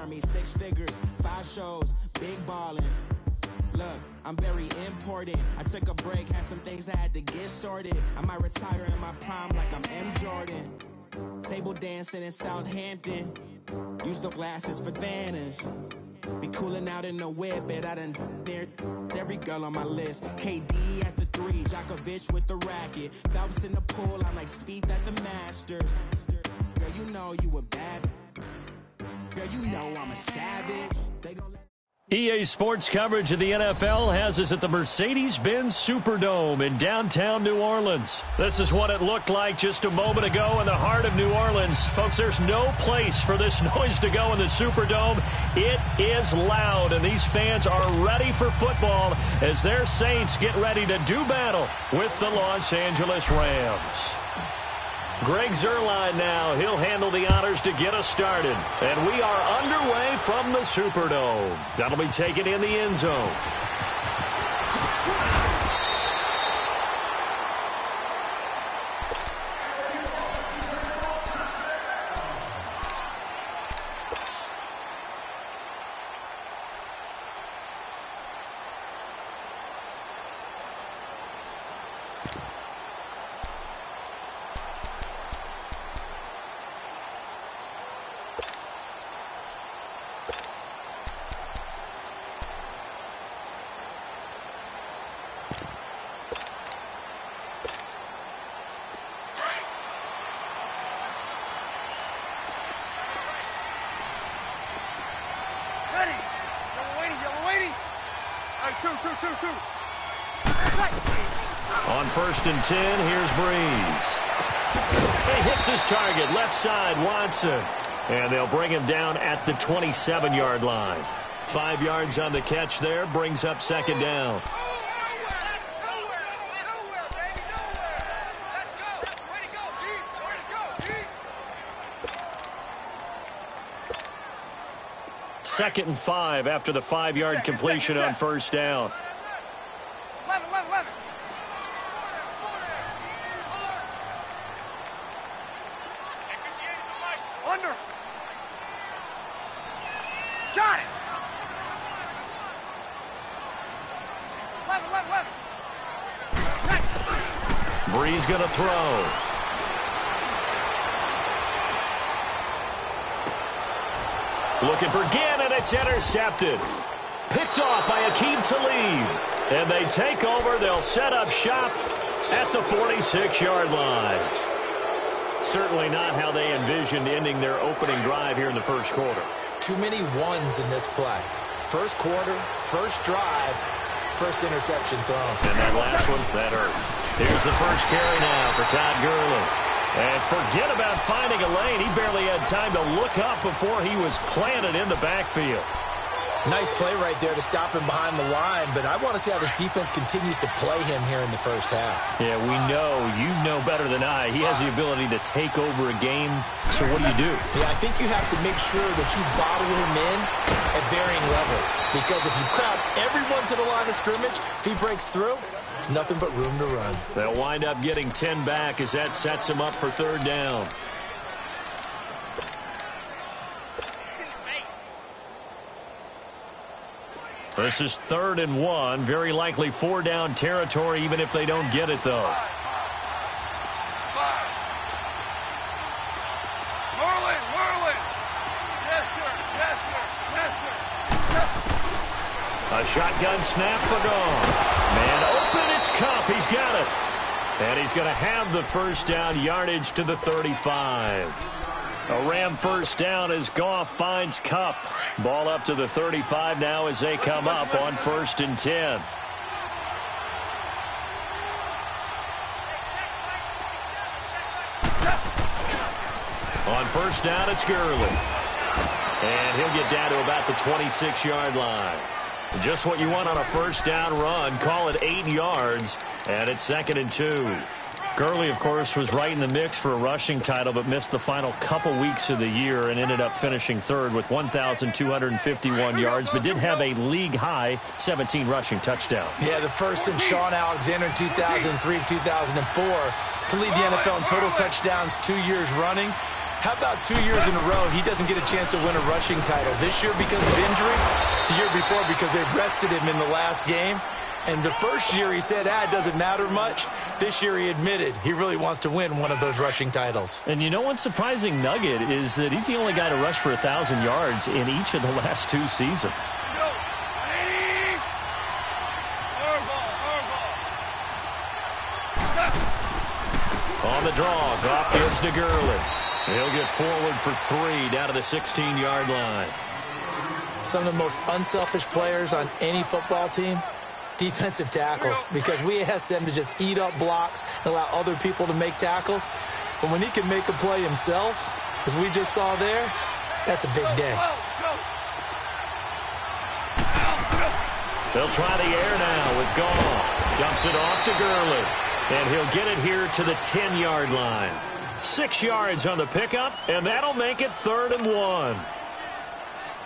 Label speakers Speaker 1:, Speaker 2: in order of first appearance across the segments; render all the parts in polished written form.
Speaker 1: army, 6 figures, 5 shows, big ballin'. Look, I'm very important. I took a break, had some things I had to get sorted. I might retire in my prime like I'm M. Jordan. Table dancing in Southampton. Use the glasses for Vanish. Be cooling out in the whip, but I done near every girl on my list. KD at the 3, Djokovic with the racket. Phelps in the pool, I'm like Speed at the Masters. Girl, you know you a bad. Girl, you know I'm a savage. They gon' let
Speaker 2: EA Sports coverage of the NFL has us at the Mercedes-Benz Superdome in downtown New Orleans. This is what it looked like just a moment ago in the heart of New Orleans. Folks, there's no place for this noise to go in the Superdome. It is loud, and these fans are ready for football as their Saints get ready to do battle with the Los Angeles Rams. Greg Zuerlein now. He'll handle the honors to get us started. And we are underway from the Superdome. That'll be taken in the end zone. On 1st and 10, here's Breeze. He hits his target, left side, Watson. And they'll bring him down at the 27-yard line. 5 yards on the catch there, brings up 2nd down. Second and 5 after the 5-yard completion on 1st down.
Speaker 3: Got it.
Speaker 2: Breeze going to throw. Looking for Ginn, and it's intercepted. Picked off by Akeem Talib. And they take over. They'll set up shop at the 46-yard line. Certainly not how they envisioned ending their opening drive here in the first quarter.
Speaker 4: Too many ones in this play. First quarter, first drive, first interception thrown.
Speaker 2: And that last one, that hurts. Here's the first carry now for Todd Gurley. And forget about finding a lane. He barely had time to look up before he was planted in the backfield.
Speaker 4: Nice play right there to stop him behind the line, but I want to see how this defense continues to play him here in the first half.
Speaker 2: Yeah, we know. You know better than I. He has the ability to take over a game, so what do?
Speaker 4: Yeah, I think you have to make sure that you bottle him in at varying levels, because if you crowd everyone to the line of scrimmage, if he breaks through, there's nothing but room to run.
Speaker 2: They'll wind up getting 10 back as that sets him up for 3rd down. This is 3rd and 1. Very likely 4-down territory, even if they don't get it, though.
Speaker 3: Whirling. Yes, sir.
Speaker 2: A shotgun snap for Gone. Man open, it's Kupp. He's got it. And he's going to have the first down, yardage to the 35. A Ram first down as Goff finds Kupp. Ball up to the 35 now as they come up on 1st and 10. On 1st down, it's Gurley. And he'll get down to about the 26-yard line. Just what you want on a 1st down run. Call it 8 yards, and it's 2nd and 2. Gurley, of course, was right in the mix for a rushing title, but missed the final couple weeks of the year and ended up finishing 3rd with 1,251 yards, but did have a league-high 17 rushing touchdowns.
Speaker 4: Yeah, the first in Sean Alexander in 2003, 2004 to lead the NFL in total touchdowns 2 years running. How about 2 years in a row he doesn't get a chance to win a rushing title? This year because of injury, the year before because they rested him in the last game. And the first year he said, it doesn't matter much. This year he admitted he really wants to win one of those rushing titles.
Speaker 2: And you know what's surprising nugget is that he's the only guy to rush for 1,000 yards in each of the last 2 seasons. On the draw, Goff gives to Gurley. He'll get forward for 3 down to the 16-yard line.
Speaker 4: Some of the most unselfish players on any football team, defensive tackles, because we ask them to just eat up blocks and allow other people to make tackles. But when he can make a play himself, as we just saw there, that's a big day.
Speaker 2: They'll try the air now with Goff. Dumps it off to Gurley. And he'll get it here to the 10-yard line. 6 yards on the pickup, and that'll make it 3rd and 1.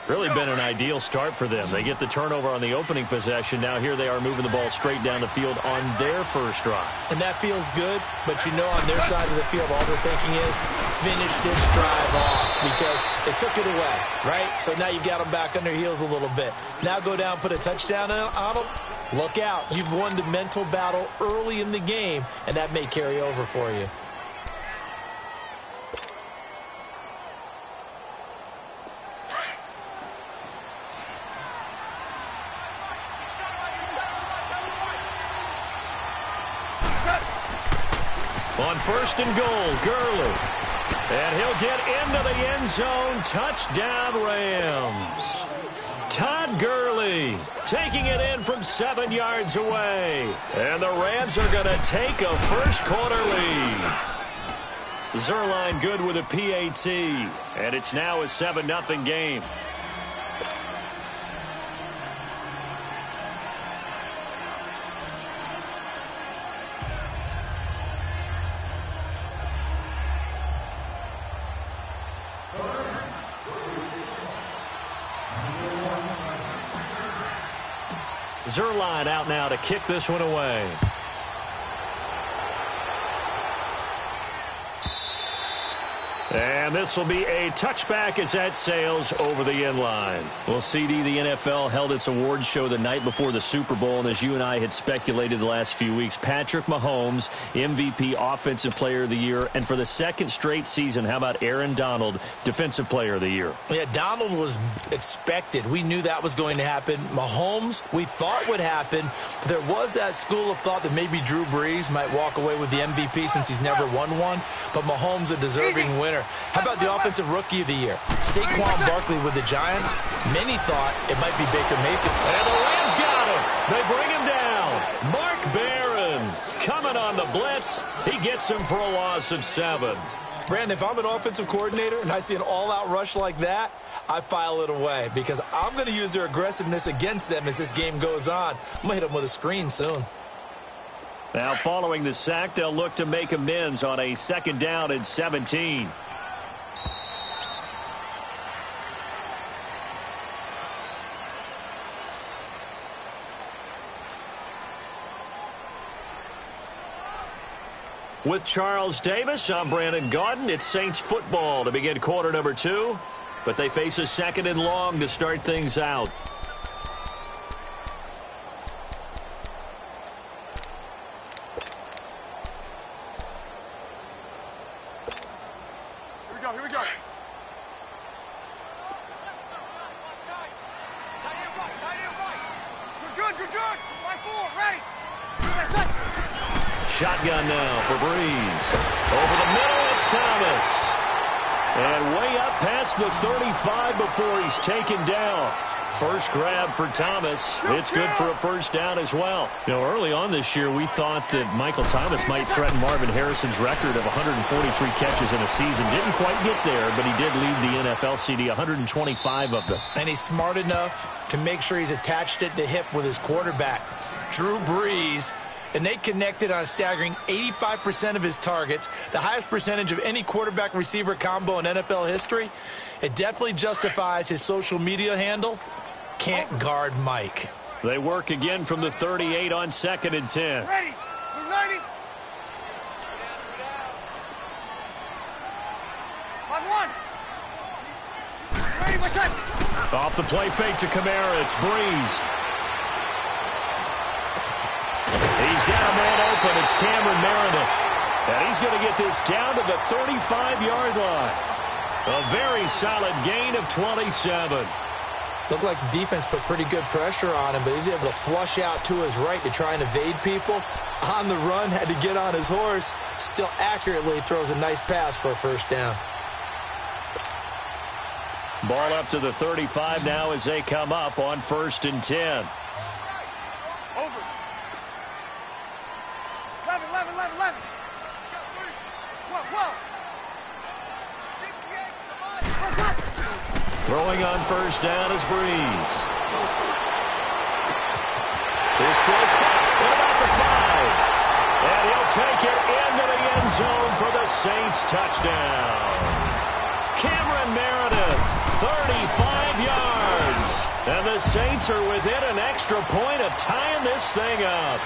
Speaker 2: Really been an ideal start for them. They get the turnover on the opening possession. Now here they are moving the ball straight down the field on their first drive.
Speaker 4: And that feels good, but you know on their side of the field all they're thinking is finish this drive off because they took it away, right? So now you got them back on their heels a little bit. Now go down, put a touchdown on them. Look out. You've won the mental battle early in the game, and that may carry over for you.
Speaker 2: On 1st and goal, Gurley. And he'll get into the end zone. Touchdown, Rams. Todd Gurley taking it in from 7 yards away. And the Rams are going to take a first-quarter lead. Zerline good with a PAT. And it's now a 7-0 game. Zerline out now to kick this one away. And this will be a touchback as that sails over the end line. Well, CD, the NFL held its awards show the night before the Super Bowl, and as you and I had speculated the last few weeks, Patrick Mahomes, MVP, Offensive Player of the Year, and for the 2nd straight season, how about Aaron Donald, Defensive Player of the Year?
Speaker 4: Yeah, Donald was expected. We knew that was going to happen. Mahomes, we thought would happen. But there was that school of thought that maybe Drew Brees might walk away with the MVP since he's never won one. But Mahomes, a deserving winner. How about the Offensive Rookie of the Year? Saquon Barkley with the Giants. Many thought it might be Baker Mayfield.
Speaker 2: And the Rams got him. They bring him down. Mark Barron coming on the blitz. He gets him for a loss of 7.
Speaker 4: Brandon, if I'm an offensive coordinator and I see an all-out rush like that, I file it away because I'm going to use their aggressiveness against them as this game goes on. I'm going to hit them with a screen soon.
Speaker 2: Now, following the sack, they'll look to make amends on a 2nd down and 17. With Charles Davis, I'm Brandon Gaudin. It's Saints football to begin quarter number 2, but they face a 2nd and long to start things out.
Speaker 3: Here we go. You're good. Line 4, ready.
Speaker 2: Shotgun now for Breeze. Over the middle, it's Thomas. And way up past the 35 before he's taken down. First grab for Thomas. It's good for a first down as well. You know, early on this year, we thought that Michael Thomas might threaten Marvin Harrison's record of 143 catches in a season. Didn't quite get there, but he did lead the NFL CD, 125 of them.
Speaker 4: And he's smart enough to make sure he's attached at the hip with his quarterback, Drew Brees. And they connected on a staggering 85% of his targets, the highest percentage of any quarterback-receiver combo in NFL history. It definitely justifies his social media handle, Can't Guard Mike.
Speaker 2: They work again from the 38 on 2nd and 10.
Speaker 3: Ready. We're 90. 5 more.
Speaker 2: Off the play fake to Kamara, it's Breeze. He's got a man open. It's Cameron Meredith. And he's going to get this down to the 35-yard line. A very solid gain of 27.
Speaker 4: Looked like the defense put pretty good pressure on him, but he's able to flush out to his right to try and evade people. On the run, had to get on his horse. Still accurately throws a nice pass for a first down.
Speaker 2: Ball up to the 35 now as they come up on 1st and 10.
Speaker 3: Over. 11, 11, 11, 11. 12, 12.
Speaker 2: Throwing on first down is Breeze. His throw caught at about the 5. And he'll take it into the end zone for the Saints touchdown. Cameron Meredith, 35 yards. And the Saints are within an extra point of tying this thing up.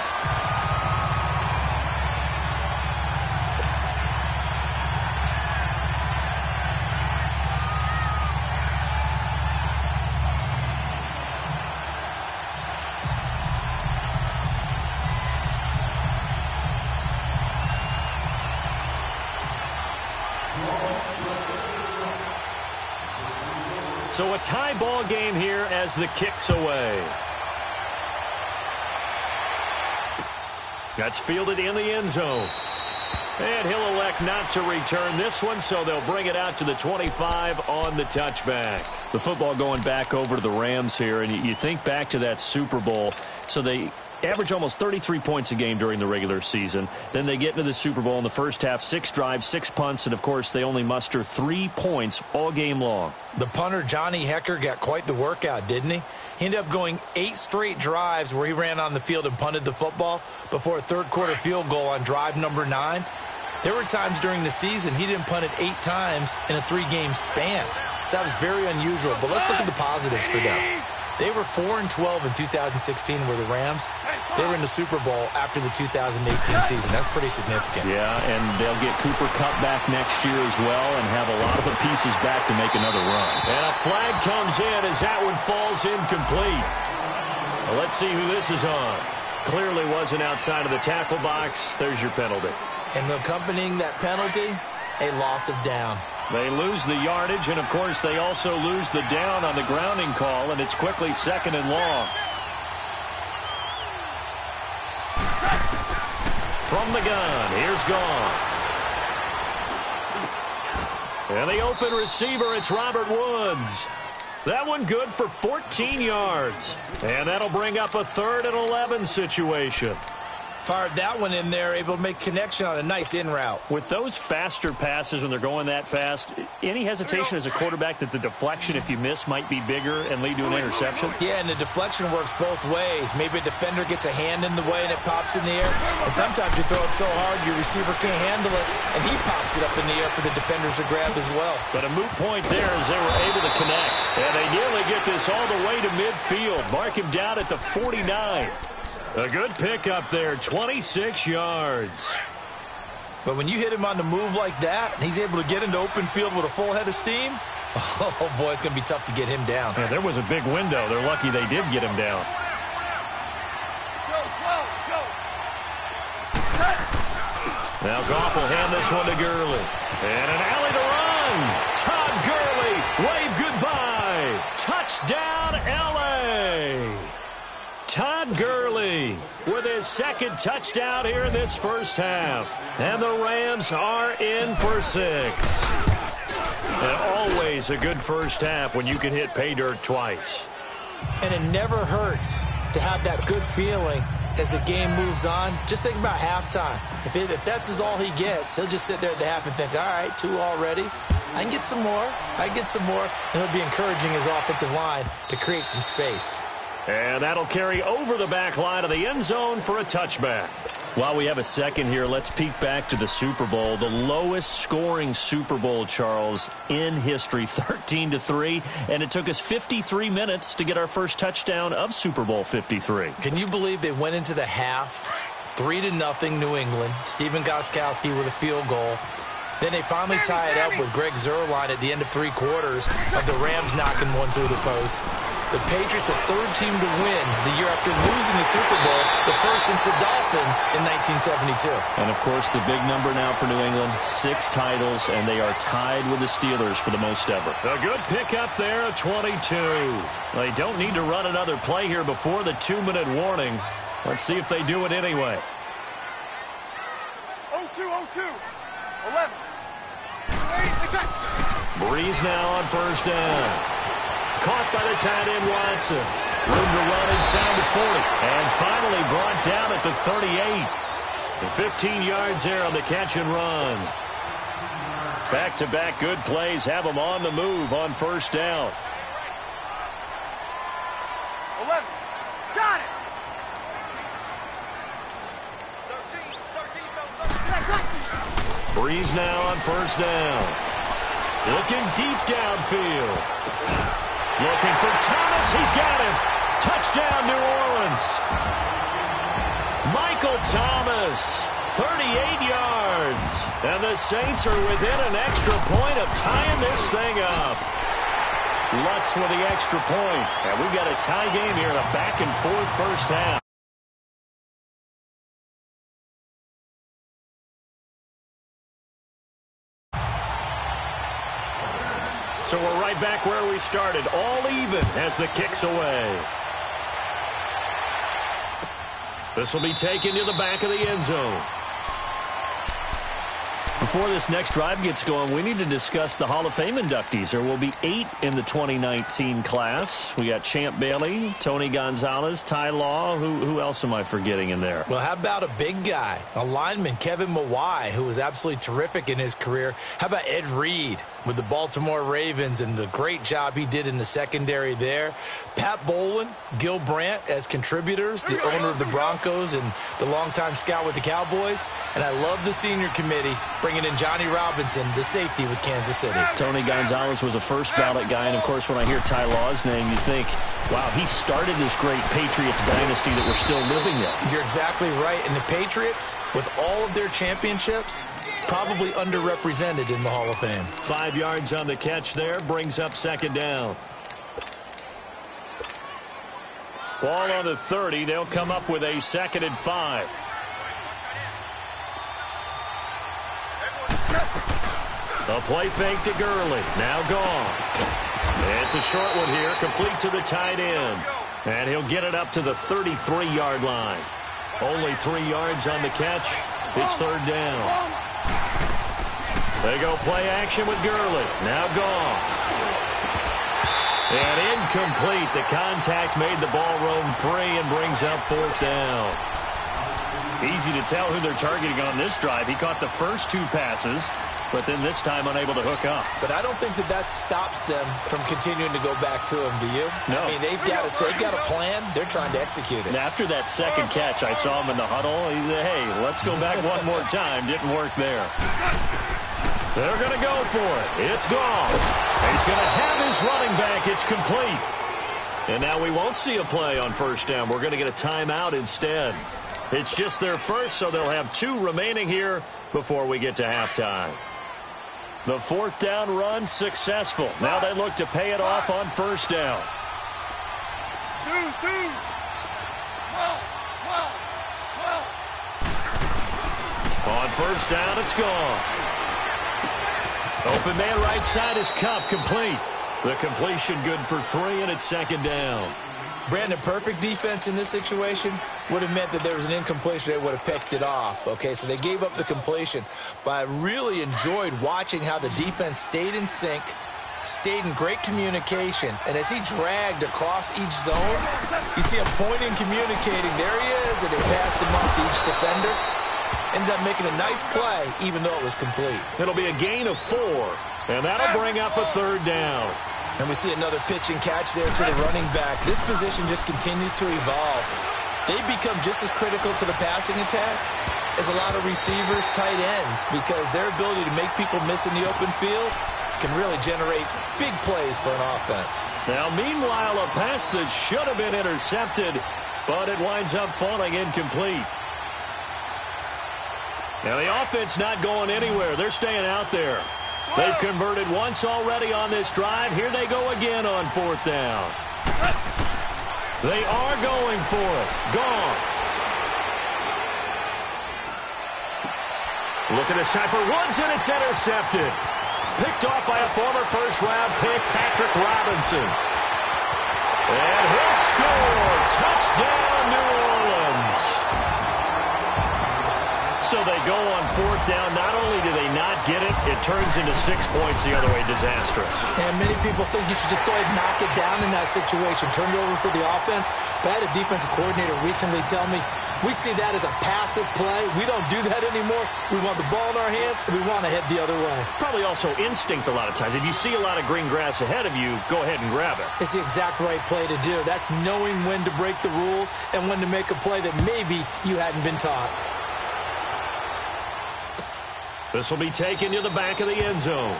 Speaker 2: So a tie ball game here as the kick's away. That's fielded in the end zone. And he'll elect not to return this one, so they'll bring it out to the 25 on the touchback. The football going back over to the Rams here, and you think back to that Super Bowl. So they average almost 33 points a game during the regular season. Then they get into the Super Bowl in the first half, 6 drives, 6 punts, and, of course, they only muster 3 points all game long.
Speaker 4: The punter, Johnny Hecker, got quite the workout, didn't he? He ended up going 8 straight drives where he ran on the field and punted the football before a third-quarter field goal on drive number 9. There were times during the season he didn't punt it 8 times in a 3-game span. So that was very unusual. But let's look at the positives for them. They were 4-12 in 2016 where the Rams, they were in the Super Bowl after the 2018 season. That's pretty significant.
Speaker 2: Yeah, and they'll get Cooper Kupp back next year as well and have a lot of the pieces back to make another run. And a flag comes in as that one falls incomplete. Well, let's see who this is on. Clearly wasn't outside of the tackle box. There's your penalty.
Speaker 4: And accompanying that penalty, a loss of down.
Speaker 2: They lose the yardage, and, of course, they also lose the down on the grounding call, and it's quickly 2nd and long. From the gun, here's Goff. And the open receiver, it's Robert Woods. That one good for 14 yards. And that'll bring up a 3rd and 11 situation.
Speaker 4: Fired that one in there, able to make connection on a nice in route.
Speaker 2: With those faster passes when they're going that fast, any hesitation as a quarterback that the deflection, if you miss, might be bigger and lead to an interception?
Speaker 4: Yeah, and the deflection works both ways. Maybe a defender gets a hand in the way and it pops in the air. And sometimes you throw it so hard your receiver can't handle it, and he pops it up in the air for the defenders to grab as well.
Speaker 2: But a moot point there as they were able to connect. And they nearly get this all the way to midfield. Mark him down at the 49. A good pickup there, 26 yards.
Speaker 4: But when you hit him on the move like that, and he's able to get into open field with a full head of steam, oh, boy, it's going to be tough to get him down.
Speaker 2: Yeah, there was a big window. They're lucky they did get him down. Now Goff will hand this one to Gurley. And an alley to run. Todd Gurley, wave goodbye. Touchdown, L.A. Todd Gurley with his 2nd touchdown here in this first half. And the Rams are in for 6. And always a good first half when you can hit pay dirt twice.
Speaker 4: And it never hurts to have that good feeling as the game moves on. Just think about halftime. If that's all he gets, he'll just sit there at the half and think, all right, 2 already. I can get some more. And he'll be encouraging his offensive line to create some space.
Speaker 2: And that'll carry over the back line of the end zone for a touchback. While we have a second here, let's peek back to the Super Bowl. The lowest scoring Super Bowl, Charles, in history, 13-3. And it took us 53 minutes to get our first touchdown of Super Bowl 53.
Speaker 4: Can you believe they went into the half 3-0 New England? Stephen Gostkowski with a field goal. Then they finally tie it up with Greg Zuerlein at the end of 3 quarters of the Rams knocking one through the post. The Patriots, the 3rd team to win the year after losing the Super Bowl, the first since the Dolphins in 1972.
Speaker 2: And, of course, the big number now for New England, 6 titles, and they are tied with the Steelers for the most ever. A good pickup there at 22. They don't need to run another play here before the 2-minute warning. Let's see if they do it anyway.
Speaker 3: 0-2, 11.
Speaker 2: Breeze now on first down. Caught by the tight end Watson. Room to run inside the 40. And finally brought down at the 38. And 15 yards there on the catch and run. Back-to-back good plays have them on the move on first down.
Speaker 3: 11. Got it. 13.
Speaker 2: Breeze now on first down. Looking deep downfield. Looking for Thomas. He's got him. Touchdown, New Orleans. Michael Thomas, 38 yards. And the Saints are within an extra point of tying this thing up. Lutz with the extra point. And we've got a tie game here in a back-and-forth first half. So we're right back where we started, all even as the kick's away. This will be taken to the back of the end zone. Before this next drive gets going, we need to discuss the Hall of Fame inductees. There will be 8 in the 2019 class. We got Champ Bailey, Tony Gonzalez, Ty Law. Who else am I forgetting in there?
Speaker 4: Well, how about a big guy, a lineman, Kevin Mawai, who was absolutely terrific in his career. How about Ed Reed with the Baltimore Ravens and the great job he did in the secondary there. Pat Bolin, Gil Brandt as contributors, the owner of the Broncos and the longtime scout with the Cowboys. And I love the senior committee bringing in Johnny Robinson, the safety with Kansas City.
Speaker 2: Tony Gonzalez was a first ballot guy. And, of course, when I hear Ty Law's name, you think, wow, he started this great Patriots dynasty that we're still living in.
Speaker 4: You're exactly right. And the Patriots, with all of their championships, probably underrepresented in the Hall of Fame.
Speaker 2: 5 yards on the catch there, brings up second down. Ball on the 30. They'll come up with a 2nd and 5. A play fake to Gurley. Now gone. It's a short one here, complete to the tight end. And he'll get it up to the 33-yard line. Only 3 yards on the catch. It's 3rd down. They go play action with Gurley. Now gone. And incomplete. The contact made the ball roam free and brings up 4th down. Easy to tell who they're targeting on this drive. He caught the first 2 passes, but then this time unable to hook up.
Speaker 4: But I don't think that stops them from continuing to go back to him, do you?
Speaker 2: No.
Speaker 4: I mean, they've got a plan. They're trying to execute it.
Speaker 2: And after that second catch, I saw him in the huddle. He said, hey, let's go back one more time. Didn't work there. They're going to go for it. It's gone. He's going to have his running back. It's complete. And now we won't see a play on first down. We're going to get a timeout instead. It's just their first, so they'll have 2 remaining here before we get to halftime. The 4th down run successful. Now they look to pay it off on first down.
Speaker 3: 12.
Speaker 2: On first down, it's gone. Open man right side is Cup, complete. The completion good for 3, and it's 2nd down.
Speaker 4: Brandon, perfect defense in this situation would have meant that there was an incompletion. They would have picked it off. Okay, so they gave up the completion. But I really enjoyed watching how the defense stayed in sync, stayed in great communication. And as he dragged across each zone, you see him pointing, communicating. There he is, and they passed him off to each defender. Ended up making a nice play, even though it was complete.
Speaker 2: It'll be a gain of 4, and that'll bring up a 3rd down.
Speaker 4: And we see another pitch and catch there to the running back. This position just continues to evolve. They become just as critical to the passing attack as a lot of receivers, tight ends, because their ability to make people miss in the open field can really generate big plays for an offense.
Speaker 2: Now, meanwhile, a pass that should have been intercepted, but it winds up falling incomplete. Now the offense not going anywhere. They're staying out there. They've converted once already on this drive. Here they go again on 4th down. They are going for it. Goff. Looking this time for Woods, and it's intercepted. Picked off by a former first-round pick, Patrick Robinson. And he'll score. Touchdown, New Orleans. So they go on 4th down. Not only do they not get it, it turns into 6 points the other way. Disastrous.
Speaker 4: And many people think you should just go ahead and knock it down in that situation. Turn it over for the offense. But I had a defensive coordinator recently tell me, we see that as a passive play. We don't do that anymore. We want the ball in our hands, and we want to head the other way.
Speaker 2: Probably also instinct a lot of times. If you see a lot of green grass ahead of you, go ahead and grab it.
Speaker 4: It's the exact right play to do. That's knowing when to break the rules and when to make a play that maybe you hadn't been taught.
Speaker 2: This will be taken to the back of the end zone.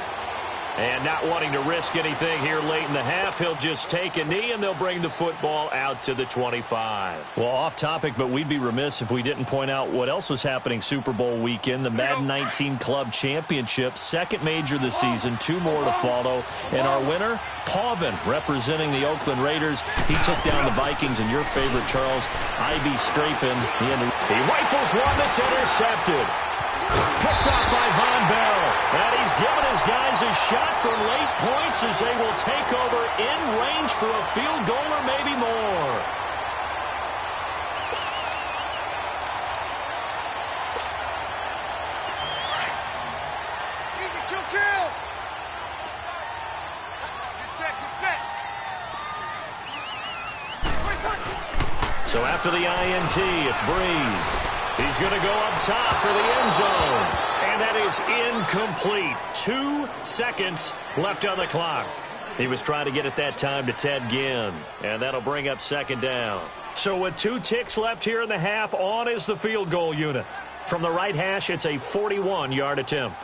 Speaker 2: And not wanting to risk anything here late in the half, he'll just take a knee, and they'll bring the football out to the 25. Well, off topic, but we'd be remiss if we didn't point out what else was happening Super Bowl weekend. The Madden 19 Club Championship, second major this season, 2 more to follow. And our winner, Pauvin, representing the Oakland Raiders. He took down the Vikings, and your favorite, Charles, I.B. Strafen. He rifles one that's intercepted. Picked off by Von Bell. And he's given his guys a shot for late points as they will take over in range for a field goal or maybe more.
Speaker 3: Easy, kill. Good set.
Speaker 2: So after the INT, it's Breeze. He's going to go up top for the end zone. And that is incomplete. 2 seconds left on the clock. He was trying to get it that time to Ted Ginn. And that'll bring up 2nd down. So with 2 ticks left here in the half, on is the field goal unit. From the right hash, it's a 41-yard attempt.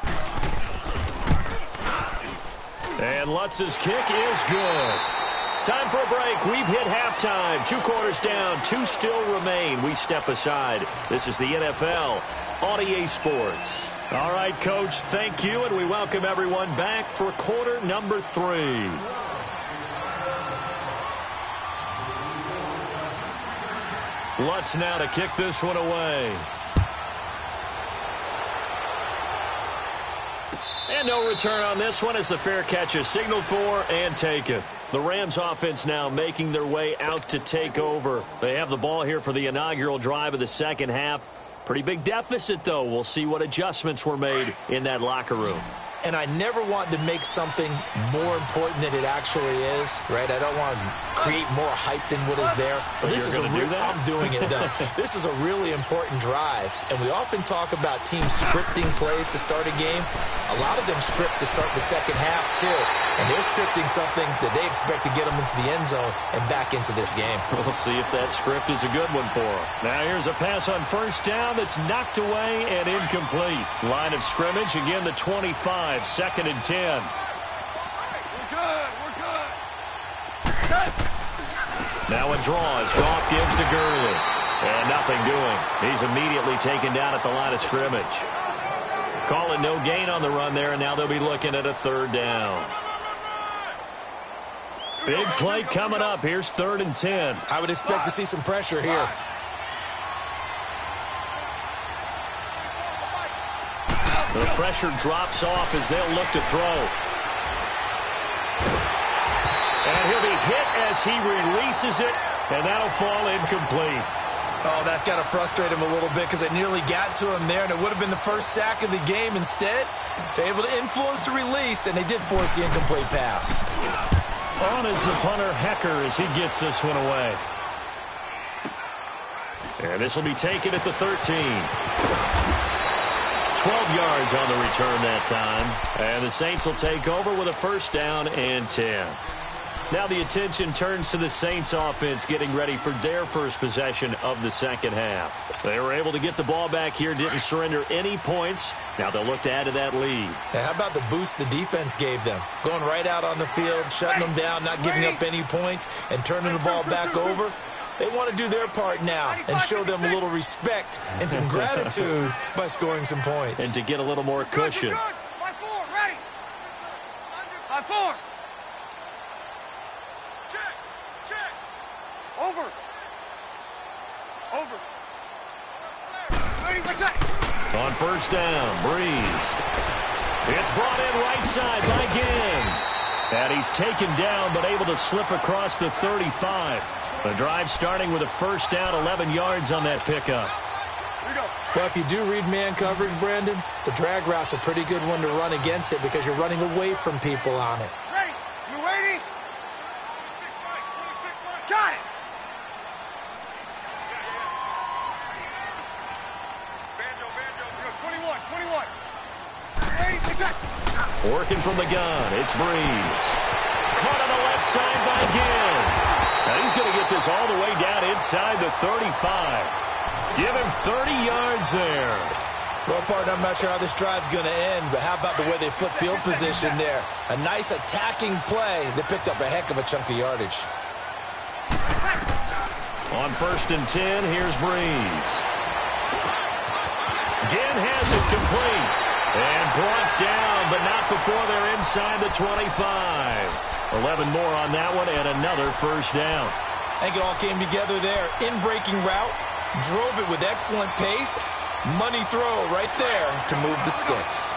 Speaker 2: And Lutz's kick is good. Time for a break. We've hit halftime. 2 quarters down. 2 still remain. We step aside. This is the NFL on EA Sports. All right, Coach, thank you, and we welcome everyone back for quarter number 3. Lutz now to kick this one away. And no return on this one as the fair catch is signaled for and taken. The Rams offense now making their way out to take over. They have the ball here for the inaugural drive of the second half. Pretty big deficit, though. We'll see what adjustments were made in that locker room.
Speaker 4: And I never want to make something more important than it actually is, right? I don't want to create more hype than what is there. But this is I'm doing it, though. This is a really important drive. And we often talk about teams scripting plays to start a game. A lot of them script to start the second half, too. And they're scripting something that they expect to get them into the end zone and back into this game.
Speaker 2: We'll see if that script is a good one for them. Now here's a pass on 1st down that's knocked away and incomplete. Line of scrimmage, again the 25. 2nd and 10.
Speaker 3: We're good.
Speaker 2: Now a draw as Goff gives to Gurley. And nothing doing. He's immediately taken down at the line of scrimmage. Call it no gain on the run there, and now they'll be looking at a 3rd down. Big play coming up. Here's 3rd and 10.
Speaker 4: I would expect to see some pressure here.
Speaker 2: The pressure drops off as they'll look to throw. And he'll be hit as he releases it, and that'll fall incomplete.
Speaker 4: Oh, that's got to frustrate him a little bit because it nearly got to him there, and it would have been the first sack of the game. Instead, they're able to influence the release, and they did force the incomplete pass.
Speaker 2: On is the punter, Hecker, as he gets this one away. And this will be taken at the 13. 12 yards on the return that time. And the Saints will take over with a 1st down and 10. Now the attention turns to the Saints offense getting ready for their first possession of the second half. They were able to get the ball back here, didn't surrender any points. Now they'll look to add to that lead.
Speaker 4: Now, how about the boost the defense gave them? Going right out on the field, shutting them down, not giving up any points, and turning the ball back over. They want to do their part now and show them a little respect and some gratitude by scoring some points.
Speaker 2: And to get a little more cushion.
Speaker 3: 5-4, ready. 5-4. Check. Over. Ready, what's that?
Speaker 2: On first down, Breeze. It's brought in right side by Ginn. And he's taken down but able to slip across the 35. The drive starting with a first down, 11 yards on that pickup.
Speaker 4: Well, if you do read man coverage, Brandon, the drag route's a pretty good one to run against it because you're running away from people on it.
Speaker 3: Ready. You ready? Got it. Banjo. 21. Ready, success.
Speaker 2: Working from the gun, it's Breeze. Caught on the left side by Ginn. Now he's going to get this all the way down inside the 35. Give him 30 yards there.
Speaker 4: Well, partner, I'm not sure how this drive's going to end, but how about the way they flip field position there? A nice attacking play. They picked up a heck of a chunk of yardage.
Speaker 2: On first and 10, here's Breeze. Ginn has it complete. And brought down, but not before they're inside the 25. 11 more on that one, and another first down.
Speaker 4: I think it all came together there. In-breaking route, drove it with excellent pace. Money throw right there to move the sticks.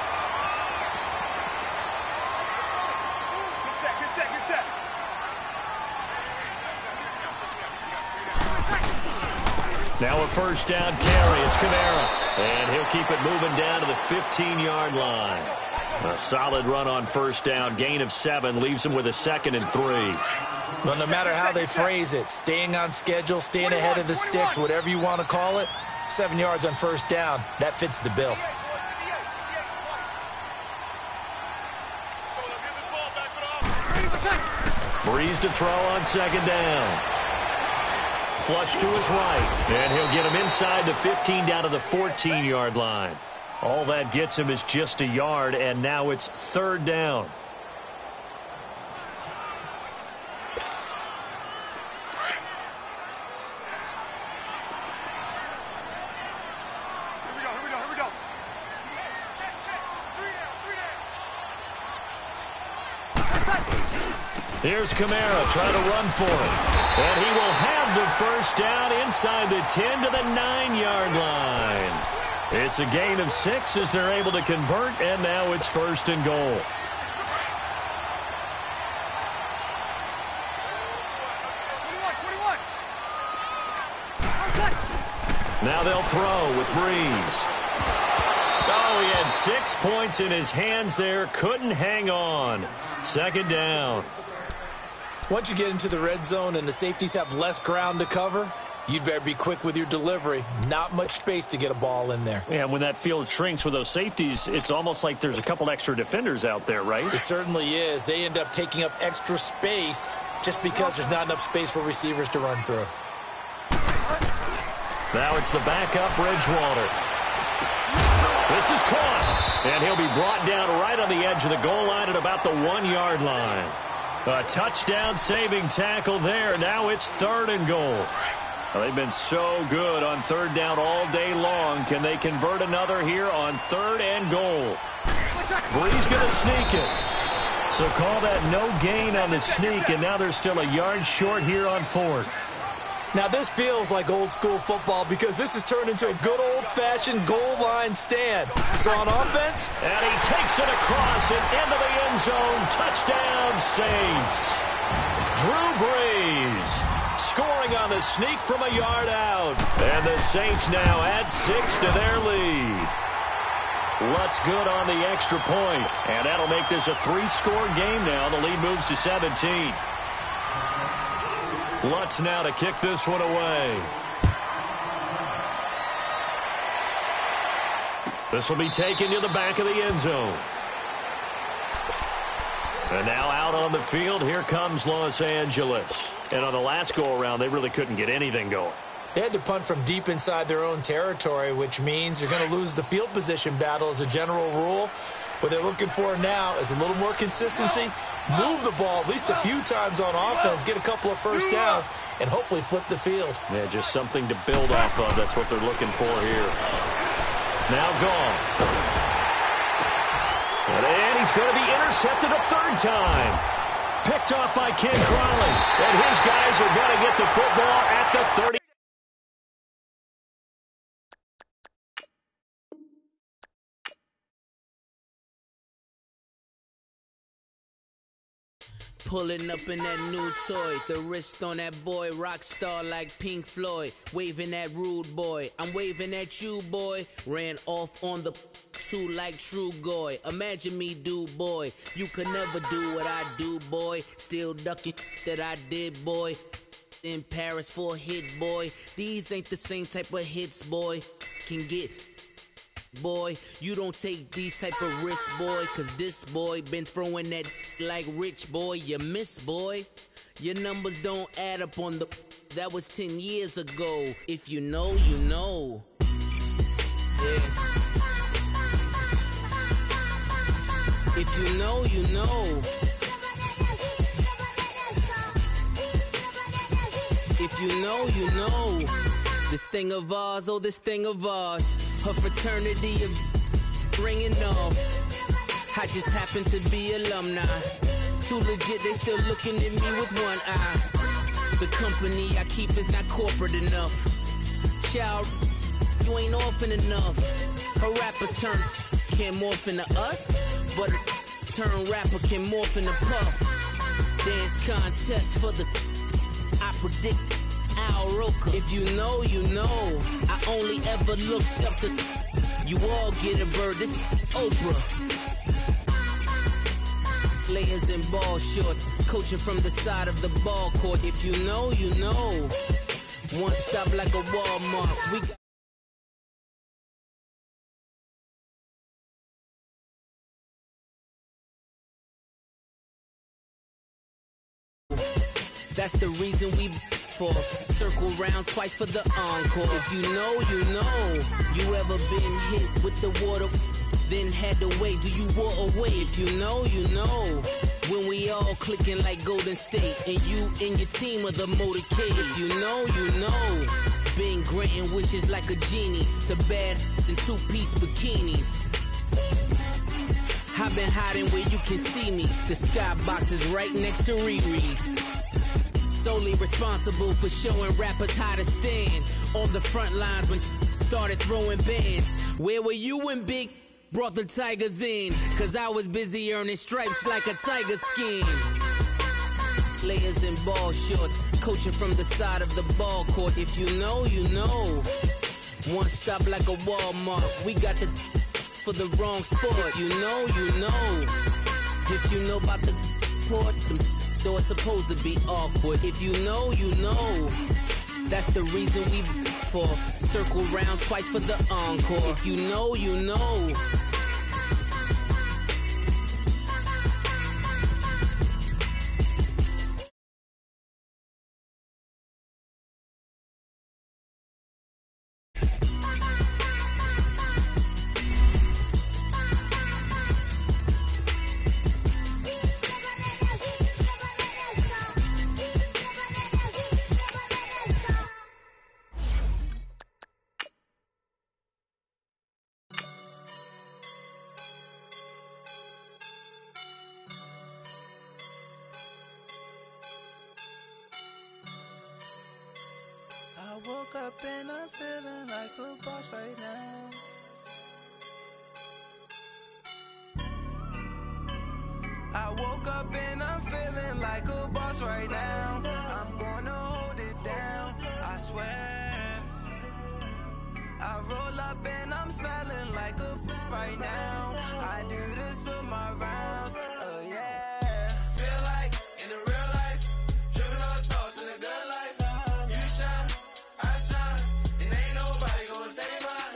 Speaker 3: Good set.
Speaker 2: Now a first down carry. It's Kamara. And he'll keep it moving down to the 15-yard line. A solid run on first down. Gain of 7 leaves him with a 2nd and 3.
Speaker 4: Well, no matter how they phrase it, staying on schedule, staying ahead of the sticks, whatever you want to call it, 7 yards on first down, that fits the bill.
Speaker 2: Breeze to throw on second down. Flush to his right. And he'll get him inside the 15 down to the 14-yard line. All that gets him is just a yard, and now it's third down.
Speaker 3: Here we go. Check. 3 down.
Speaker 2: Here's Kamara trying to run for it. And he will have the first down inside the 10 to the 9-yard line. It's a gain of 6 as they're able to convert, and now it's first and goal. Now they'll throw with Breeze. Oh, he had 6 points in his hands there. Couldn't hang on. Second down.
Speaker 4: Once you get into the red zone and the safeties have less ground to cover, you'd better be quick with your delivery. Not much space to get a ball in there.
Speaker 2: Yeah, when that field shrinks with those safeties, it's almost like there's a couple extra defenders out there, right?
Speaker 4: It certainly is. They end up taking up extra space just because there's not enough space for receivers to run through.
Speaker 2: Now it's the backup, Bridgewater. This is caught, and he'll be brought down right on the edge of the goal line at about the 1-yard line. A touchdown-saving tackle there. Now it's third and goal. Well, they've been so good on third down all day long. Can they convert another here on third and goal? Breeze going to sneak it. So call that no gain on the sneak, and now they're still a yard short here on fourth.
Speaker 4: Now, this feels like old-school football because this has turned into a good old-fashioned goal line stand. So on offense,
Speaker 2: and he takes it across and into the end zone. Touchdown, Saints. Drew Brees scoring on the sneak from a yard out. And the Saints now add 6 to their lead. Lutz good on the extra point. And that'll make this a 3-score game now. The lead moves to 17. Lutz now to kick this one away. This will be taken to the back of the end zone. And now out on the field, here comes Los Angeles. And on the last go-around, they really couldn't get anything going.
Speaker 4: They had to punt from deep inside their own territory, which means you're going to lose the field position battle as a general rule. What they're looking for now is a little more consistency, move the ball at least a few times on offense, get a couple of first downs, and hopefully flip the field.
Speaker 2: Yeah, just something to build off of. That's what they're looking for here. Now gone. And he's going to be intercepted a third time. Picked off by Ken Crowley. And his guys are going to get the football at the 30.
Speaker 5: Pulling up in that new toy, the wrist on that boy, rock star like Pink Floyd, waving at rude boy, I'm waving at you boy, ran off on the two like True Goy, imagine me do boy, you could never do what I do boy, still ducking that I did boy, in Paris for a hit boy, these ain't the same type of hits boy, can get boy, you don't take these type of risks, boy, cause this boy been throwing that like rich boy, you miss, boy. Your numbers don't add up on the, that was 10 years ago. If you know, you know. Yeah. If you know, you know. If you know, you know. This thing of ours, oh, this thing of ours. Her fraternity of ringing off. I just happen to be alumni. Too legit, they still looking at me with one eye. The company I keep is not corporate enough. Child, you ain't orphan enough. A rapper turn can't morph into us, but a turn rapper can morph into Puff. Dance contest for the, I predict Al Roker. If you know, you know. I only ever looked up to, you all get a bird, this Oprah. Players in ball shorts, coaching from the side of the ball court. If you know, you know. One stop like a Walmart. We got that's the reason we for circle round twice for the encore. If you know, you know. You ever been hit with the water, then had to wait? Do you walk away? If you know, you know. When we all clicking like Golden State, and you and your team of the motorcade. If you know, you know. Been granting wishes like a genie to bad in two-piece bikinis. I've been hiding where you can see me. The skybox is right next to Riri's. Solely responsible for showing rappers how to stand on the front lines when started throwing bands. Where were you when Big brought the Tigers in? Cause I was busy earning stripes like a tiger skin. Players in ball shorts, coaching from the side of the ball court. If you know, you know. One stop like a Walmart. We got the for the wrong sport. If you know, you know. If you know about the port, though it's supposed to be awkward. If you know, you know. That's the reason we for circle round twice for the encore. If you know, you know.
Speaker 6: I woke up and I'm feeling like a boss right now. I woke up and I'm feeling like a boss right now. I'm gonna hold it down, I swear. I roll up and I'm smelling like a right now. I do this for my rounds, oh yeah. Feel like in the real life, dripping on sauce in a good life. You shine, I shine, and ain't nobody gonna take mine.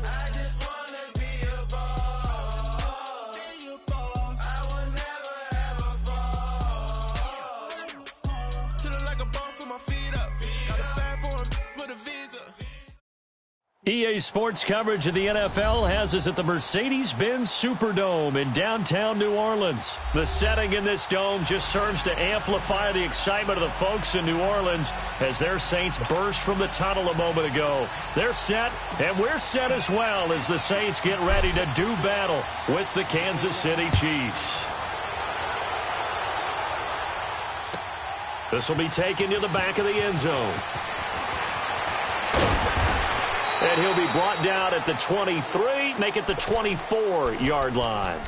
Speaker 6: I just wanna be a boss. I will never ever fall. Chillin' like a boss with my feet up. Got a bag for a visa.
Speaker 2: EA Sports coverage of the NFL has us at the Mercedes-Benz Superdome in downtown New Orleans. The setting in this dome just serves to amplify the excitement of the folks in New Orleans as their Saints burst from the tunnel a moment ago. They're set, and we're set as well as the Saints get ready to do battle with the Kansas City Chiefs. This will be taken to the back of the end zone. And he'll be brought down at the 23, make it the 24-yard line.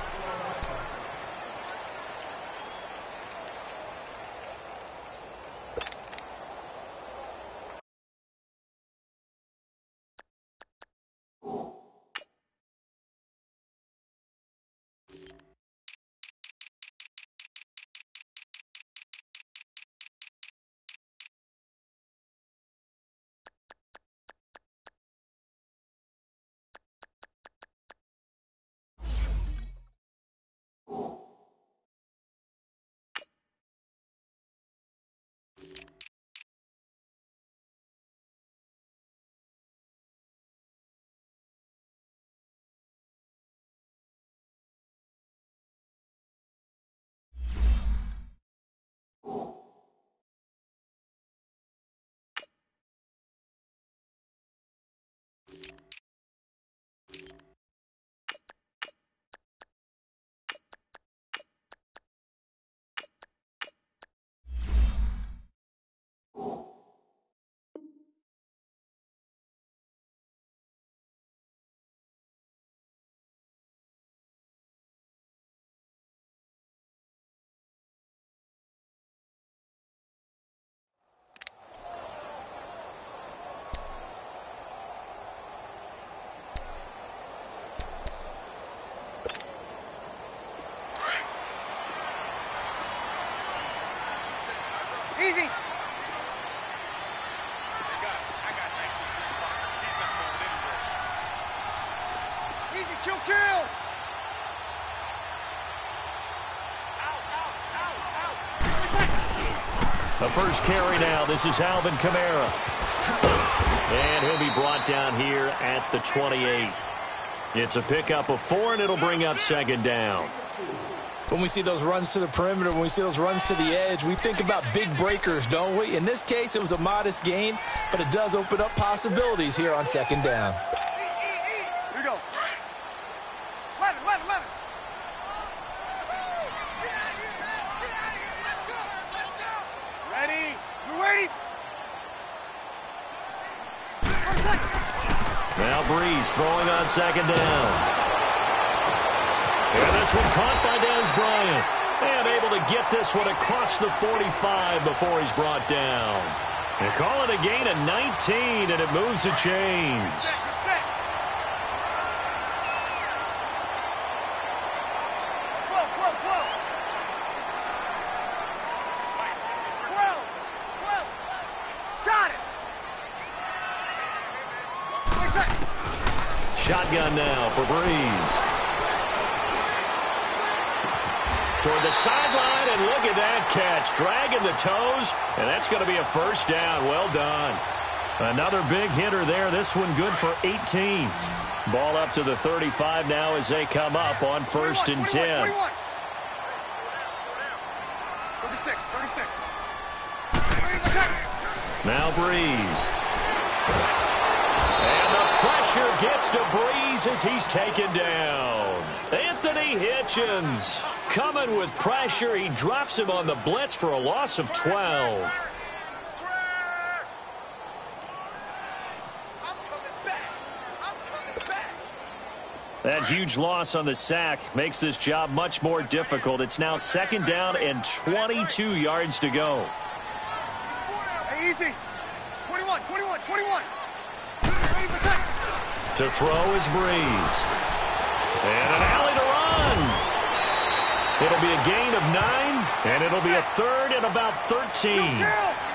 Speaker 3: Easy. I got 19. He's fine. He's not going anywhere. Easy, kill.
Speaker 2: The first carry now. This is Alvin Kamara. And he'll be brought down here at the 28. It's a pickup of 4, and it'll bring up second down.
Speaker 4: When we see those runs to the perimeter, when we see those runs to the edge, we think about big breakers, don't we? In this case, it was a modest gain, but it does open up possibilities here on second down.
Speaker 3: Here we go. 11. Get out of here. Let's go. Ready? You ready?
Speaker 2: Now Breeze throwing on second down. And this one caught by Dez Bryant. And able to get this one across the 45 before he's brought down. They call it a gain of 19, and it moves the chains.
Speaker 3: Set. 12. 12. Got it.
Speaker 2: Shotgun now for Breeze. Toward the sideline, and look at that catch. Dragging the toes, and that's going to be a first down. Well done. Another big hitter there. This one good for 18. Ball up to the 35 now as they come up on 1st and 10.
Speaker 3: 36.
Speaker 2: Now Breeze. And the pressure gets to Breeze as he's taken down. Anthony Hitchens coming with pressure. He drops him on the blitz for a loss of 12. That huge loss on the sack makes this job much more difficult. It's now second down and 22 yards to go.
Speaker 3: Hey, easy. 21.
Speaker 2: To throw is Breeze. And an alley to run. It'll be a gain of 9, and it'll be a third and about 13.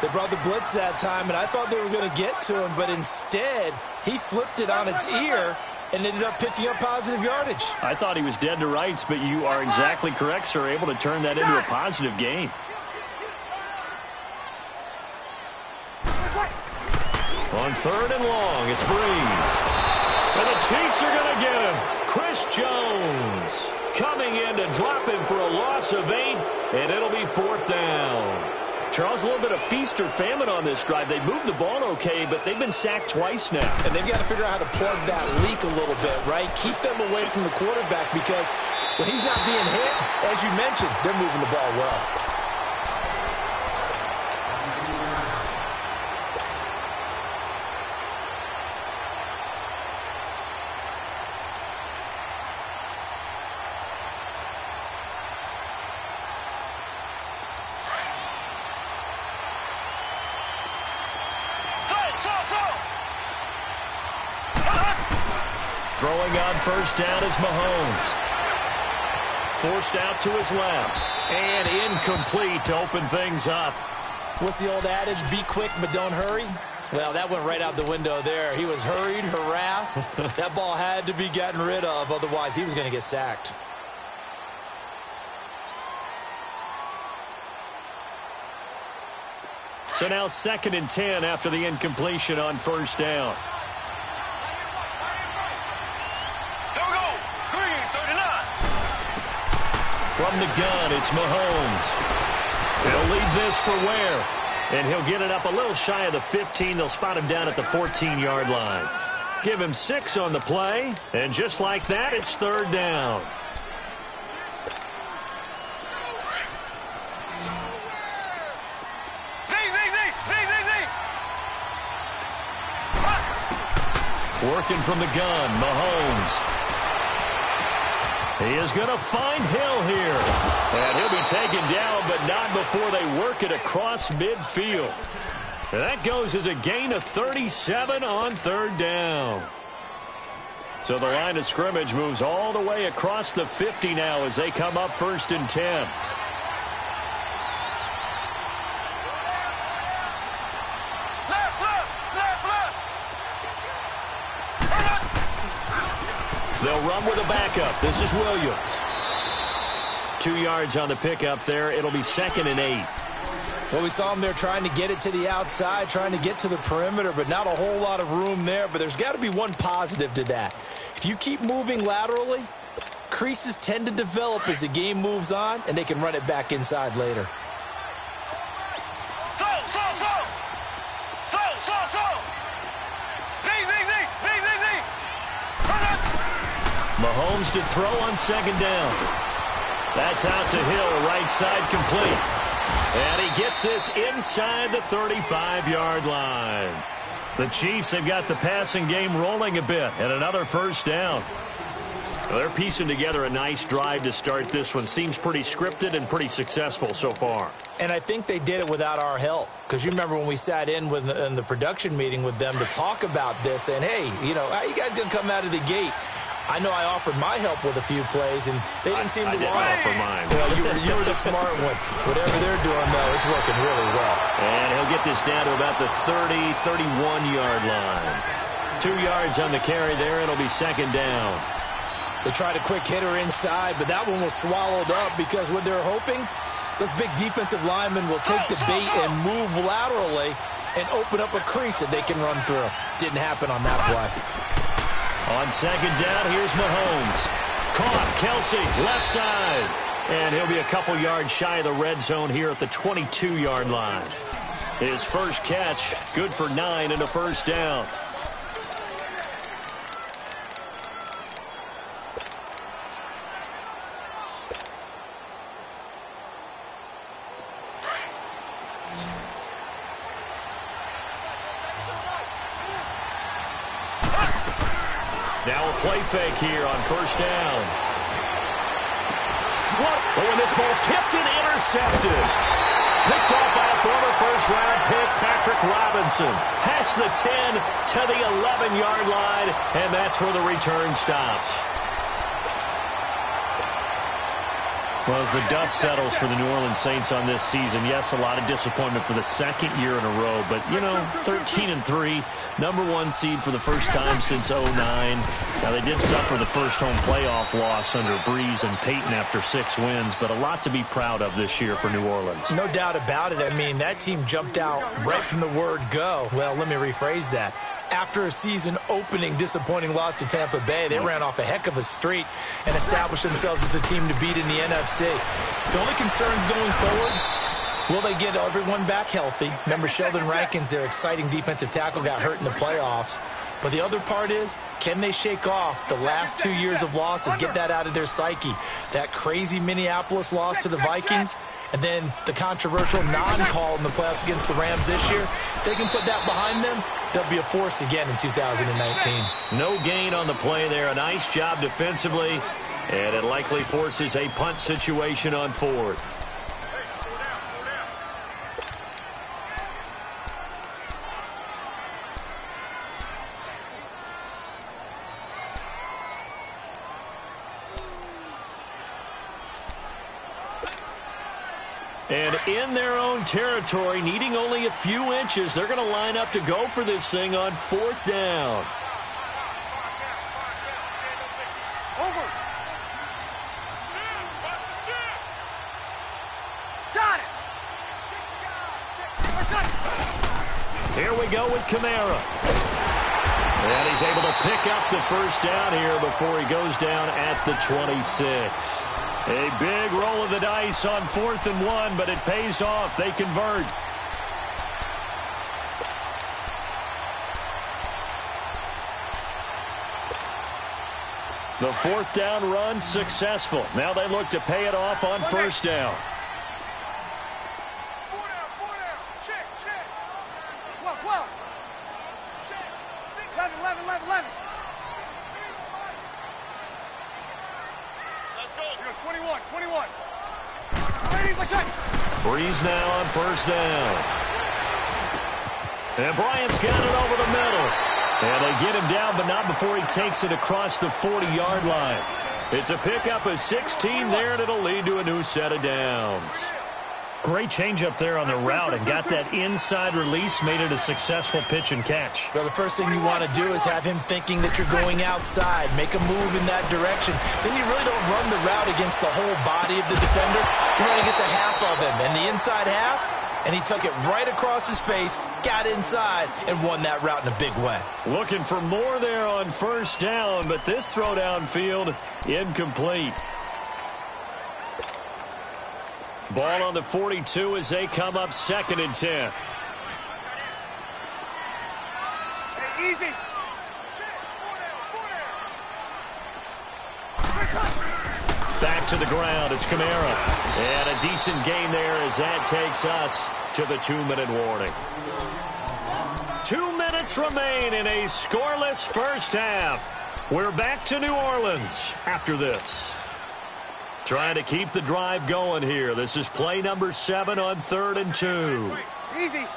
Speaker 4: They brought the blitz that time, and I thought they were going to get to him, but instead, he flipped it on its ear and ended up picking up positive yardage.
Speaker 2: I thought he was dead to rights, but you are exactly correct, sir, able to turn that into a positive gain. On 3rd and long, it's Breeze. And the Chiefs are going to get him. Chris Jones coming in to drop him for a loss of 8, and it'll be 4th down. Charles, a little bit of feast or famine on this drive. They moved the ball okay, but they've been sacked twice now.
Speaker 4: And they've got to figure out how to plug that leak a little bit, right? Keep them away from the quarterback because when he's not being hit, as you mentioned, they're moving the ball well.
Speaker 2: Throwing on 1st down is Mahomes. Forced out to his left. And incomplete to open things up.
Speaker 4: What's the old adage? Be quick, but don't hurry. Well, that went right out the window there. He was hurried, harassed. That ball had to be gotten rid of. Otherwise, he was going to get sacked.
Speaker 2: So now 2nd and 10 after the incompletion on 1st down. From the gun, it's Mahomes. He'll leave this for Ware. And he'll get it up a little shy of the 15. They'll spot him down at the 14-yard line. Give him 6 on the play. And just like that, it's 3rd down. Working from the gun, Mahomes. He is going to find Hill here. And he'll be taken down, but not before they work it across midfield. And that goes as a gain of 37 on 3rd down. So the line of scrimmage moves all the way across the 50 now as they come up 1st and 10. They'll run with a backup. This is Williams. 2 yards on the pickup there. It'll be 2nd and 8.
Speaker 4: Well, we saw him there trying to get it to the outside, trying to get to the perimeter, but not a whole lot of room there. But there's got to be one positive to that. If you keep moving laterally, creases tend to develop as the game moves on, and they can run it back inside later.
Speaker 2: Mahomes to throw on 2nd down. That's out to Hill, right side complete. And he gets this inside the 35-yard line. The Chiefs have got the passing game rolling a bit, and another 1st down. Well, they're piecing together a nice drive to start this one. Seems pretty scripted and pretty successful so far.
Speaker 4: And I think they did it without our help. Because you remember when we sat in the production meeting with them to talk about this, and, hey, you know, how you guys going to come out of the gate? I know I offered my help with a few plays, and they didn't seem to want to
Speaker 2: offer mine.
Speaker 4: Well, you were the smart one. Whatever they're doing, though, it's working really well.
Speaker 2: And he'll get this down to about the 30, 31-yard line. 2 yards on the carry there. It'll be 2nd down.
Speaker 4: They tried a quick hitter inside, but that one was swallowed up because what they're hoping, those big defensive linemen will take the bait and move laterally and open up a crease that they can run through. Didn't happen on that play.
Speaker 2: On 2nd down, here's Mahomes. Caught, Kelsey, left side. And he'll be a couple yards shy of the red zone here at the 22-yard line. His first catch, good for 9 and a 1st down. Now a play fake here on 1st down. Oh, and this ball's tipped and intercepted. Picked off by a former first-round pick, Patrick Robinson. Past the 10 to the 11-yard line, and that's where the return stops. Well, as the dust settles for the New Orleans Saints on this season, yes, a lot of disappointment for the second year in a row. But, 13-3, #1 seed for the first time since 2009. Now, they did suffer the first home playoff loss under Breeze and Peyton after 6 wins, but a lot to be proud of this year for New Orleans.
Speaker 4: No doubt about it. I mean, that team jumped out right from the word go. Well, let me rephrase that. After a season-opening disappointing loss to Tampa Bay, they ran off a heck of a streak and established themselves as the team to beat in the NFC. The only concerns going forward, will they get everyone back healthy? Remember, Sheldon Rankins, their exciting defensive tackle, got hurt in the playoffs. But the other part is, can they shake off the last 2 years of losses, get that out of their psyche? That crazy Minneapolis loss to the Vikings, and then the controversial non-call in the playoffs against the Rams this year. If they can put that behind them, they'll be a force again in 2019.
Speaker 2: No gain on the play there. A nice job defensively, and it likely forces a punt situation on 4th. And in their own territory, needing only a few inches, they're going to line up to go for this thing on 4th down.
Speaker 3: Over. Got it.
Speaker 2: Here we go with Kamara. And he's able to pick up the first down here before he goes down at the 26. A big roll of the dice on 4th and 1, but it pays off. They convert. The 4th down run successful. Now they look to pay it off on 1st down.
Speaker 3: 4 down. Check. 12. Check. 11. Let's go. 21.
Speaker 2: Breeze now on 1st down. And Bryant's got it over the middle. And they get him down, but not before he takes it across the 40-yard line. It's a pickup of 16 there, and it'll lead to a new set of downs. Great change up there on the route and got that inside release, made it a successful pitch and catch.
Speaker 4: Well, the first thing you want to do is have him thinking that you're going outside, make a move in that direction. Then you really don't run the route against the whole body of the defender. You run against a half of him, and the inside half, and he took it right across his face, got inside, and won that route in a big way.
Speaker 2: Looking for more there on 1st down, but this throw downfield incomplete. Ball on the 42 as they come up 2nd and 10.
Speaker 3: Hey, easy.
Speaker 2: Back to the ground. It's Kamara. And a decent gain there as that takes us to the 2-minute warning. 2 minutes remain in a scoreless first half. We're back to New Orleans after this. Trying to keep the drive going here. This is play number 7 on 3rd and 2.
Speaker 3: Easy.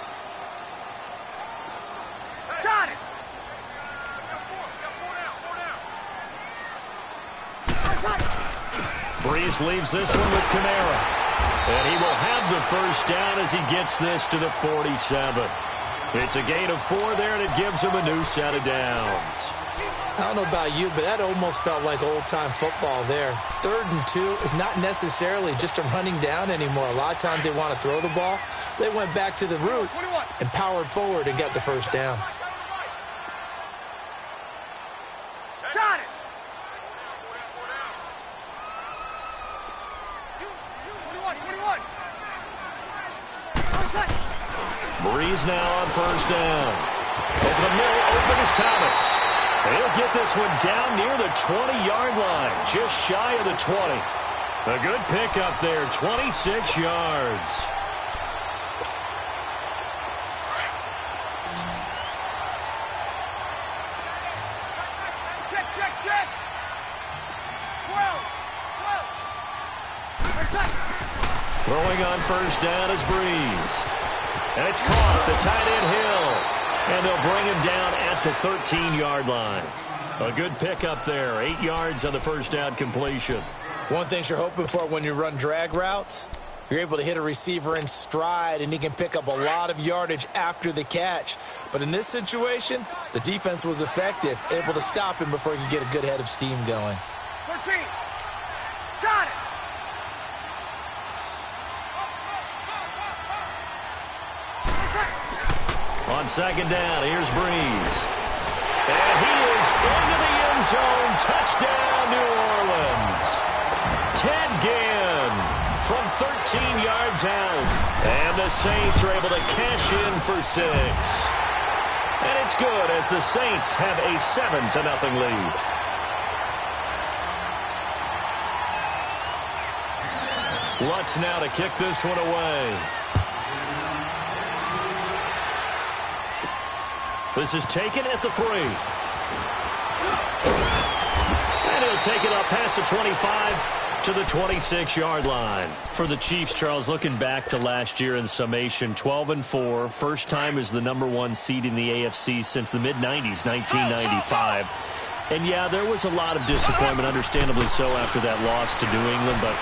Speaker 3: Got it.
Speaker 2: Breeze leaves this one with Kamara. And he will have the first down as he gets this to the 47. It's a gain of 4 there, and it gives him a new set of downs.
Speaker 4: I don't know about you, but that almost felt like old-time football there. 3rd and 2 is not necessarily just a running down anymore. A lot of times they want to throw the ball. They went back to the roots and powered forward and got the first down.
Speaker 3: Got it. 21.
Speaker 2: Breeze now on 1st down. Over the middle, open is Thomas. He'll get this one down near the 20-yard line, just shy of the 20. A good pickup there, 26 yards.
Speaker 3: Check. 12.
Speaker 2: Throwing on 1st down is Breeze. And it's caught, the tight end Hill. And they'll bring him down at the 13-yard line. A good pickup there, 8 yards on the first down completion.
Speaker 4: One thing you're hoping for when you run drag routes, you're able to hit a receiver in stride, and he can pick up a lot of yardage after the catch. But in this situation, the defense was effective, able to stop him before he could get a good head of steam going.
Speaker 3: 13. Got it.
Speaker 2: On second down, here's Breeze. And he is into the end zone. Touchdown, New Orleans. Ted Ginn from 13 yards out. And the Saints are able to cash in for 6. And it's good as the Saints have a 7-0 lead. Lutz now to kick this one away. This is taken at the 3. And he'll take it up past the 25 to the 26-yard line. For the Chiefs, Charles, looking back to last year in summation, 12-4. First time as the #1 seed in the AFC since the mid-90s, 1995. And, yeah, there was a lot of disappointment, understandably so, after that loss to New England. But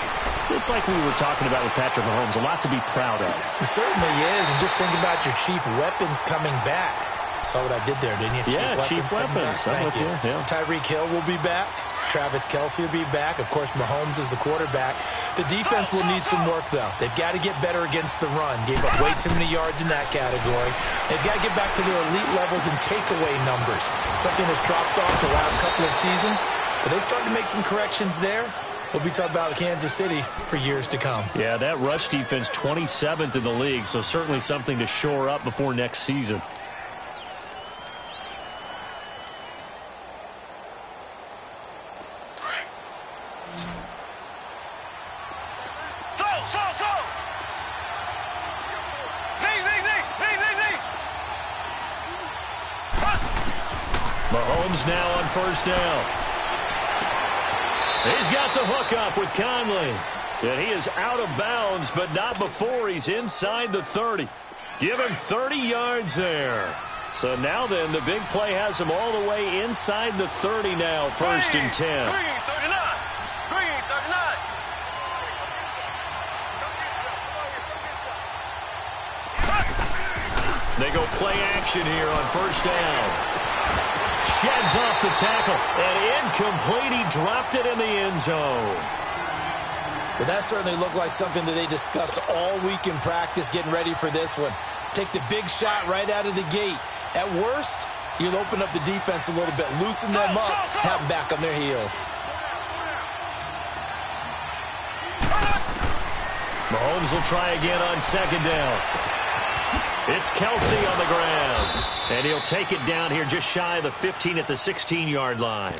Speaker 2: it's like we were talking about with Patrick Mahomes, a lot to be proud of.
Speaker 4: It certainly is. And just think about your chief weapons coming back. Saw what I did there, didn't you?
Speaker 2: Yeah, chief weapons.
Speaker 4: Thank you.
Speaker 2: Yeah.
Speaker 4: Tyreek Hill will be back. Travis Kelce will be back. Of course, Mahomes is the quarterback. The defense will need some work, though. They've got to get better against the run. Gave up way too many yards in that category. They've got to get back to their elite levels in takeaway numbers. Something that's dropped off the last couple of seasons. But they started to make some corrections there. We'll be talking about Kansas City for years to come.
Speaker 2: Yeah, that rush defense, 27th in the league, so certainly something to shore up before next season. Mahomes now on first down. He's got the hook up with Conley. And he is out of bounds, but not before he's inside the 30. Give him 30 yards there. So now then, the big play has him all the way inside the 30 now, 1st and 10.
Speaker 3: Green, 39.
Speaker 2: They go play action here on first down. Sheds off the tackle, and incomplete. He dropped it in the end zone.
Speaker 4: Well, that certainly looked like something that they discussed all week in practice getting ready for this one. Take the big shot right out of the gate. At worst, you'll open up the defense a little bit, loosen them up, have them back on their heels.
Speaker 2: Mahomes will try again on second down. It's Kelce on the ground. And he'll take it down here just shy of the 15 at the 16-yard line.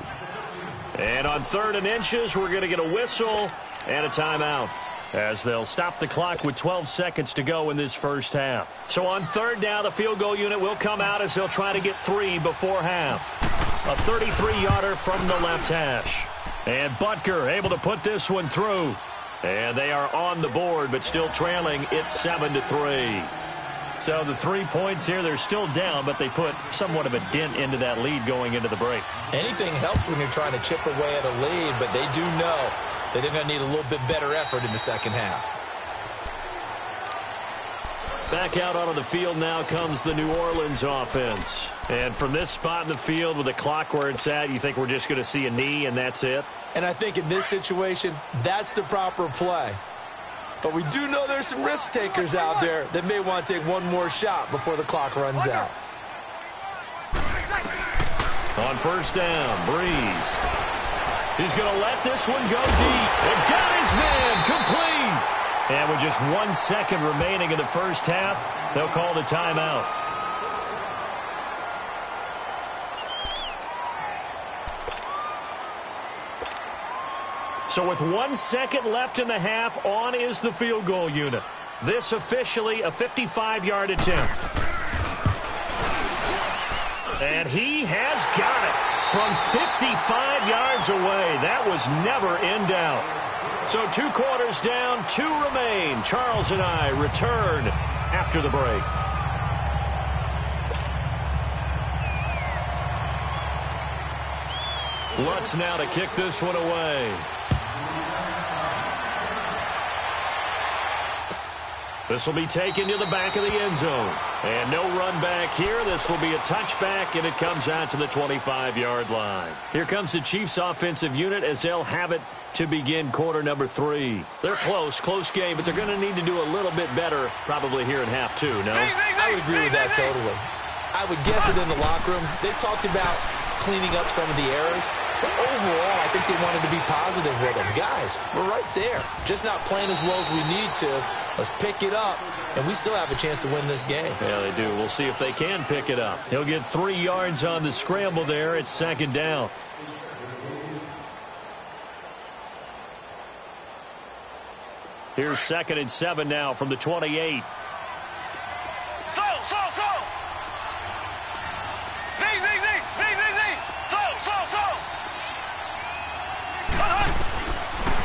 Speaker 2: And on 3rd and inches, we're going to get a whistle and a timeout, as they'll stop the clock with 12 seconds to go in this first half. So on 3rd down, the field goal unit will come out as they'll try to get 3 before half. A 33-yarder from the left hash. And Butker able to put this one through. And they are on the board, but still trailing. It's 7-3. So the 3 points here, they're still down, but they put somewhat of a dent into that lead going into the break.
Speaker 4: Anything helps when you're trying to chip away at a lead, but they do know that they're going to need a little bit better effort in the second half.
Speaker 2: Back out onto the field now comes the New Orleans offense. And from this spot in the field with the clock where it's at, you think we're just going to see a knee and that's it?
Speaker 4: And I think in this situation, that's the proper play. But we do know there's some risk takers out there that may want to take one more shot before the clock runs out.
Speaker 2: On first down, Breeze. He's going to let this one go deep. And got his man complete. And with just 1 second remaining in the first half, they'll call the timeout. So with 1 second left in the half, on is the field goal unit. This officially a 55-yard attempt. And he has got it from 55 yards away. That was never in doubt. So 2 quarters down, 2 remain. Charles and I return after the break. Lutz now to kick this one away. This will be taken to the back of the end zone. And no run back here. This will be a touchback, and it comes out to the 25-yard line. Here comes the Chiefs offensive unit as they'll have it to begin quarter number 3. They're close game, but they're going to need to do a little bit better probably here in half 2, no?
Speaker 4: I would agree with that totally. I would guess it in the locker room. They talked about cleaning up some of the errors, but overall, I think they wanted to be positive with them. Guys, we're right there. Just not playing as well as we need to. Let's pick it up, and we still have a chance to win this game.
Speaker 2: Yeah, they do. We'll see if they can pick it up. He'll get 3 yards on the scramble there. It's second down. Here's 2nd and 7 now from the 28.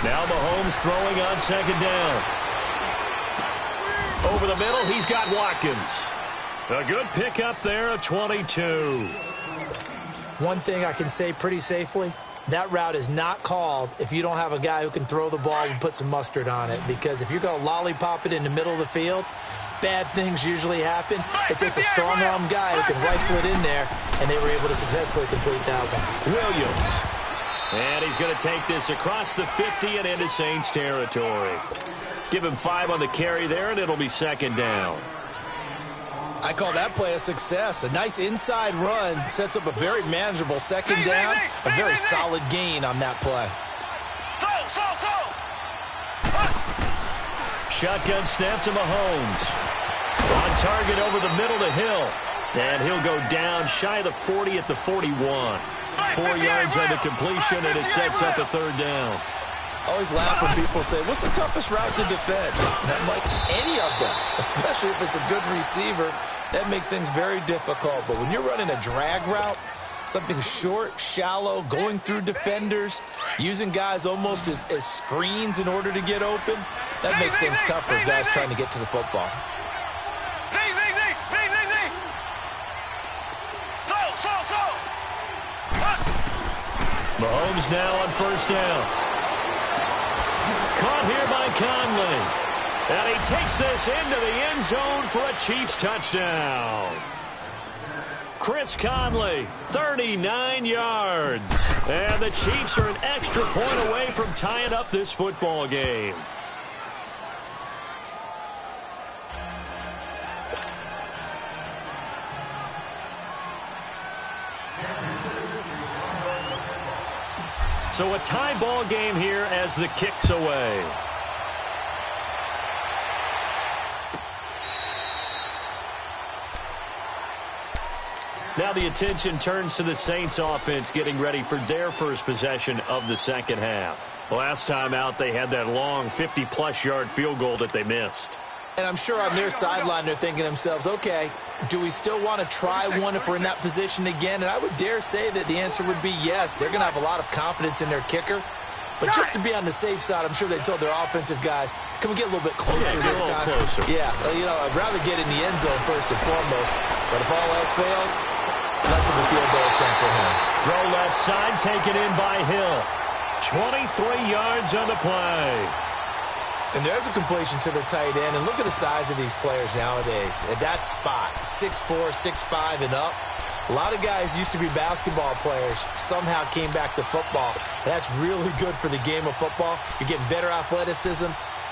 Speaker 2: Now Mahomes throwing on 2nd down. Over the middle, he's got Watkins. A good pickup there at 22.
Speaker 4: One thing I can say pretty safely, that route is not called if you don't have a guy who can throw the ball and put some mustard on it. Because if you're going to lollipop it in the middle of the field, bad things usually happen. It takes a strong-arm guy who can rifle it in there, and they were able to successfully complete that one.
Speaker 2: Williams. And he's going to take this across the 50 and into Saints territory. Give him 5 on the carry there, and it'll be 2nd down.
Speaker 4: I call that play a success. A nice inside run sets up a very manageable 2nd down. A very solid gain on that play.
Speaker 2: Shotgun snap to Mahomes. On target over the middle to Hill. And he'll go down shy of the 40 at the 41. 4 yards on the completion, and it sets up a 3rd down.
Speaker 4: I always laugh when people say, what's the toughest route to defend? And I'm like, any of them, especially if it's a good receiver. That makes things very difficult. But when you're running a drag route, something short, shallow, going through defenders, using guys almost as screens in order to get open, that makes things tough for guys trying to get to the football.
Speaker 2: Mahomes now on 1st down. Caught here by Conley. And he takes this into the end zone for a Chiefs touchdown. Chris Conley, 39 yards. And the Chiefs are an extra point away from tying up this football game. So a tie ball game here as the kick's away. Now the attention turns to the Saints offense getting ready for their first possession of the second half. Last time out, they had that long 50-plus yard field goal that they missed.
Speaker 4: And I'm sure on their sideline they're thinking to themselves, okay, do we still want to try one if we're in that position again? And I would dare say that the answer would be yes. They're going to have a lot of confidence in their kicker. But just to be on the safe side, I'm sure they told their offensive guys, can we get a little bit closer this time?
Speaker 2: Closer.
Speaker 4: Yeah, you know, I'd rather get in the end zone first and foremost. But if all else fails, less of a field goal attempt for him.
Speaker 2: Throw left side, taken in by Hill. 23 yards on the play.
Speaker 4: And there's a completion to the tight end. And look at the size of these players nowadays. At that spot, 6'4", 6'5", and up. A lot of guys used to be basketball players, somehow came back to football. That's really good for the game of football. You're getting better athleticism,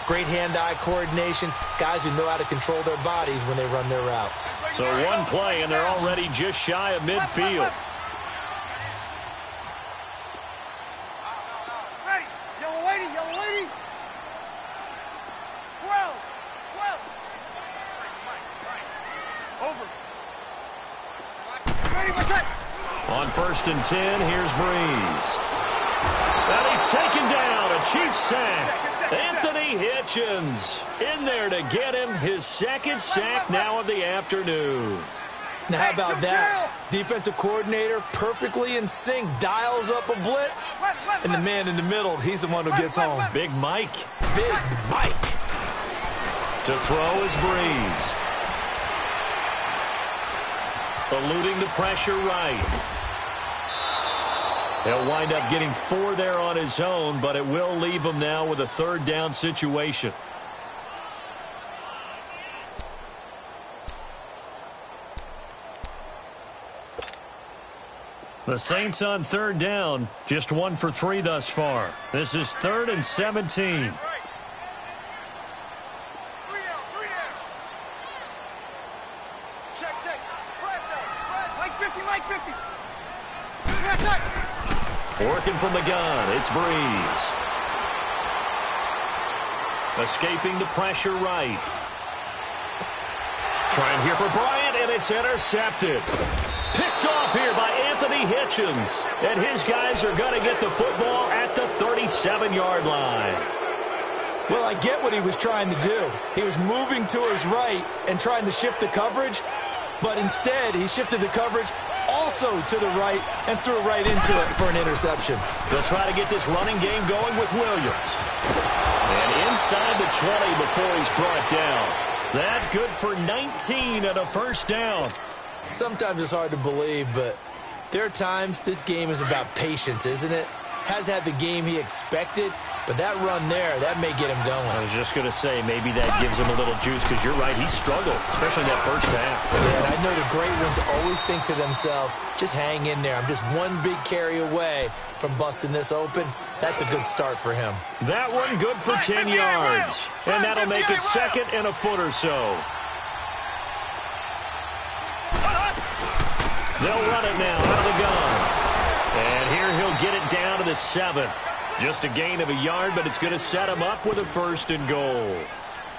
Speaker 4: great hand-eye coordination, guys who know how to control their bodies when they run their routes.
Speaker 2: So one play, and they're already just shy of midfield.
Speaker 3: Ready. Yellow lady, yellow lady. 12. Over. Ready, what's that?
Speaker 2: On 1st and 10, here's Breeze. And he's taken down, a Chiefs sack. Anthony Hitchens in there to get him his 2nd sack now of the afternoon.
Speaker 4: Now, how about that? Defensive coordinator perfectly in sync, dials up a blitz, and the man in the middle, he's the one who gets home.
Speaker 2: Big Mike.
Speaker 4: Big Mike.
Speaker 2: To throw is Breeze. Eluding the pressure right. He'll wind up getting 4 there on his own, but it will leave him now with a 3rd down situation. The Saints on third down, just 1 for 3 thus far. This is 3rd and 17.
Speaker 3: Check. Press now. Mike 50.
Speaker 2: Working from the gun, it's Breeze. Escaping the pressure right. Trying here for Bryant, and it's intercepted. Picked off here by Anthony Hitchens. And his guys are going to get the football at the 37-yard line.
Speaker 4: Well, I get what he was trying to do. He was moving to his right and trying to shift the coverage, but instead he shifted the coverage also to the right and threw it right into it for an interception.
Speaker 2: They'll try to get this running game going with Williams. And inside the 20 before he's brought down. That good for 19 and a first down.
Speaker 4: Sometimes it's hard to believe, but there are times this game is about patience, isn't it? Has had the game he expected, but that run there, that may get him going.
Speaker 2: I was just going to say, maybe that gives him a little juice, because you're right, he struggled, especially that first half.
Speaker 4: Yeah, and I know the great ones always think to themselves, just hang in there. I'm just one big carry away from busting this open. That's a good start for him.
Speaker 2: That one good for 10 yards. And that'll make it 2nd and a foot or so. They'll run it now out of the gun. And here he'll get it down to the 7. Just a gain of a yard, but it's going to set him up with a 1st and goal.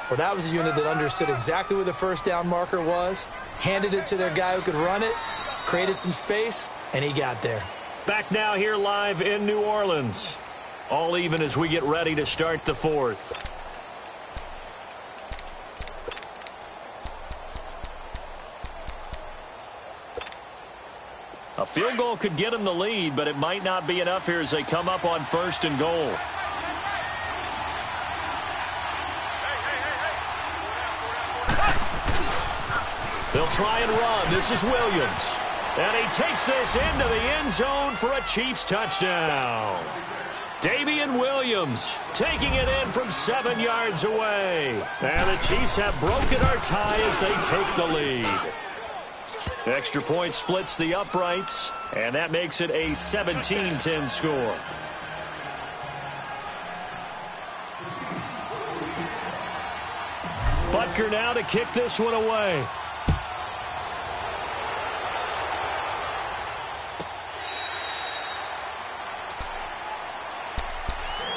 Speaker 4: Well, that was a unit that understood exactly where the first down marker was, handed it to their guy who could run it, created some space, and he got there.
Speaker 2: Back now here live in New Orleans. All even as we get ready to start the 4th. A field goal could get him the lead, but it might not be enough here as they come up on 1st and goal. They'll try and run. This is Williams. And he takes this into the end zone for a Chiefs touchdown. Damian Williams taking it in from 7 yards away. And the Chiefs have broken our tie as they take the lead. Extra point splits the uprights, and that makes it a 17-10 score. Butker now to kick this one away.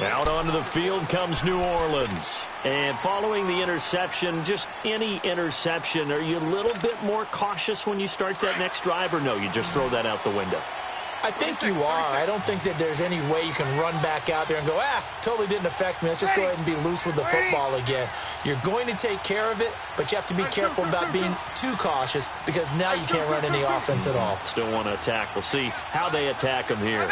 Speaker 2: Out onto the field comes New Orleans. And following the interception, just any interception, are you a little bit more cautious when you start that next drive, or no, you just throw that out the window?
Speaker 4: I think you are. I don't think that there's any way you can run back out there and go, totally didn't affect me. Let's just go ahead and be loose with the football again. You're going to take care of it, but you have to be careful about being too cautious, because now you can't run any offense at all.
Speaker 2: Still want to attack. We'll see how they attack them here.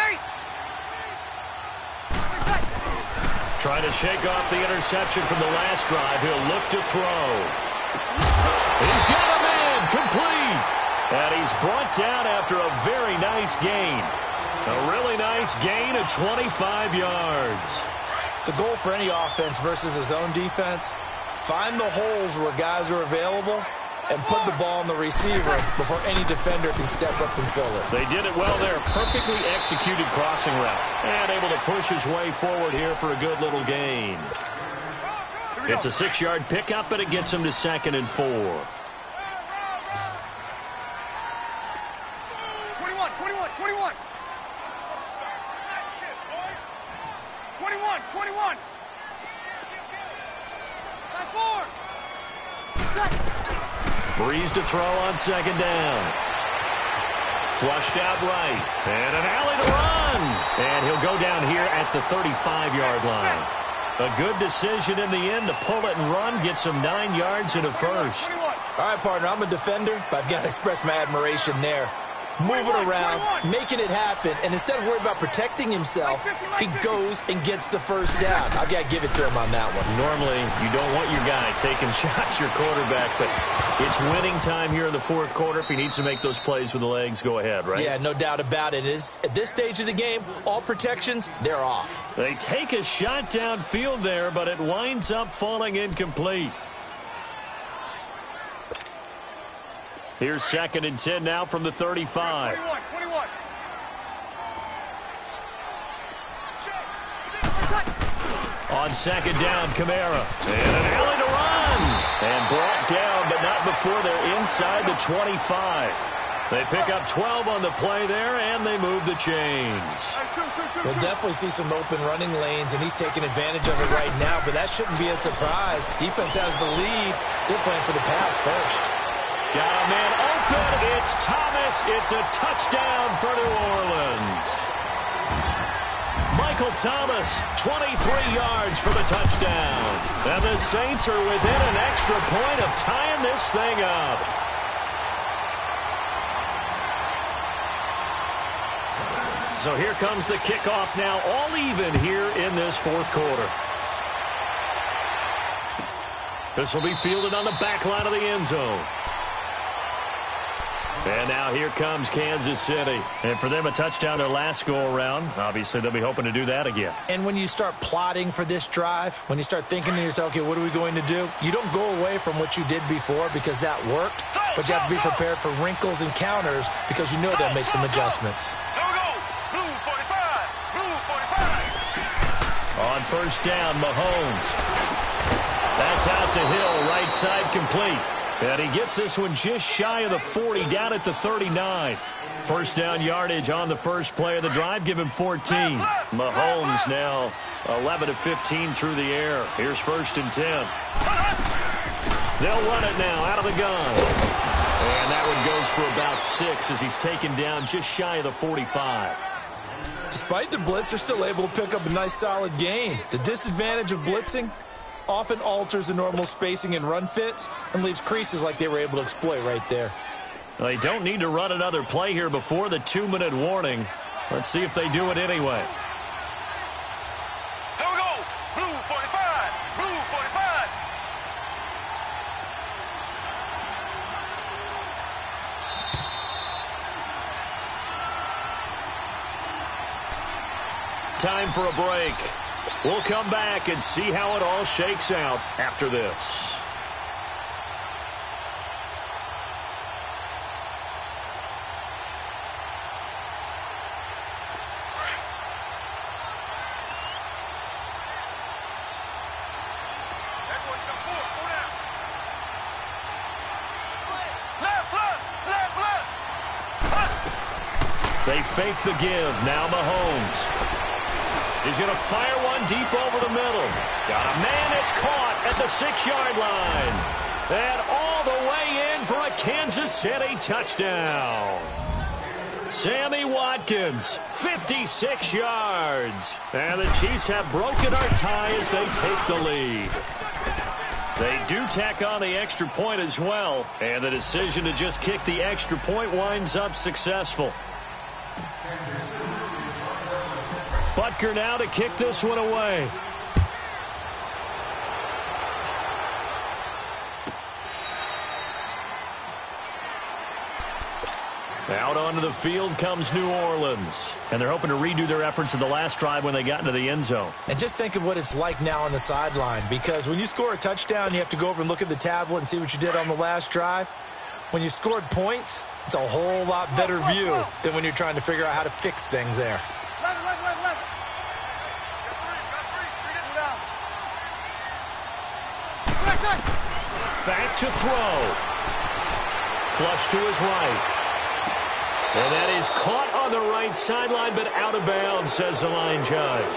Speaker 2: Trying to shake off the interception from the last drive. He'll look to throw. He's got him in. Complete. And he's brought down after a very nice gain. A really nice gain of 25 yards.
Speaker 4: The goal for any offense versus his own defense, find the holes where guys are available and put the ball on the receiver before any defender can step up and fill it.
Speaker 2: They did it well there. Perfectly executed crossing route. And able to push his way forward here for a good little gain. It's a 6-yard pickup, but it gets him to 2nd and 4.
Speaker 3: 21.
Speaker 2: Breeze to throw on 2nd down. Flushed out right. And an alley to run. And he'll go down here at the 35-yard line. A good decision in the end to pull it and run. Gets him 9 yards and a first.
Speaker 4: All right, partner, I'm a defender, but I've got to express my admiration there. Moving around, making it happen, and instead of worrying about protecting himself, he goes and gets the first down. I've got to give it to him on that one.
Speaker 2: Normally, you don't want your guy taking shots, your quarterback, but it's winning time here in the 4th quarter. If he needs to make those plays with the legs, go ahead, right?
Speaker 4: Yeah, no doubt about it. At this stage of the game, all protections, they're off.
Speaker 2: They take a shot downfield there, but it winds up falling incomplete. Here's 2nd and 10 now from the 35.
Speaker 3: 21.
Speaker 2: On second down, Kamara. And an alley to run. And brought down, but not before they're inside the 25. They pick up 12 on the play there, and they move the chains.
Speaker 4: We'll definitely see some open running lanes, and he's taking advantage of it right now, but that shouldn't be a surprise. Defense has the lead. They're playing for the pass first.
Speaker 2: Got a man open. It's Thomas. It's a touchdown for New Orleans. Michael Thomas, 23 yards for the touchdown. And the Saints are within an extra point of tying this thing up. So here comes the kickoff now, all even here in this fourth quarter. This will be fielded on the back line of the end zone. And now here comes Kansas City. And for them, a touchdown their last go-around. Obviously, they'll be hoping to do that again.
Speaker 4: And when you start plotting for this drive, when you start thinking to yourself, okay, what are we going to do? You don't go away from what you did before because that worked, but you have to be prepared for wrinkles and counters because you know they'll make some adjustments.
Speaker 3: Blue 45. Blue 45.
Speaker 2: On first down, Mahomes. That's out to Hill, right side complete. And he gets this one just shy of the 40, down at the 39. First down yardage on the first play of the drive. Give him 14. Mahomes now 11 of 15 through the air. Here's first and 10. They'll run it now out of the gun. And that one goes for about 6 as he's taken down just shy of the 45.
Speaker 4: Despite the blitz, they're still able to pick up a nice solid gain. The disadvantage of blitzing often alters the normal spacing and run fits and leaves creases like they were able to exploit right there.
Speaker 2: Well, they don't need to run another play here before the 2-minute warning. Let's see if they do it anyway.
Speaker 3: Here we go. Blue 45. Blue 45.
Speaker 2: Time for a break. We'll come back and see how it all shakes out after this. They fake the give. Now Mahomes. He's going to fire one deep over the middle. Got a man. It's caught at the 6-yard line. And all the way in for a Kansas City touchdown. Sammy Watkins, 56 yards. And the Chiefs have broken our tie as they take the lead. They do tack on the extra point as well. And the decision to just kick the extra point winds up successful. Butker now to kick this one away. Out onto the field comes New Orleans. And they're hoping to redo their efforts in the last drive when they got into the end zone.
Speaker 4: And just think of what it's like now on the sideline, because when you score a touchdown, you have to go over and look at the tablet and see what you did on the last drive. When you scored points, it's a whole lot better view than when you're trying to figure out how to fix things there.
Speaker 2: Back to throw. Flush to his right. And that is caught on the right sideline, but out of bounds, says the line judge.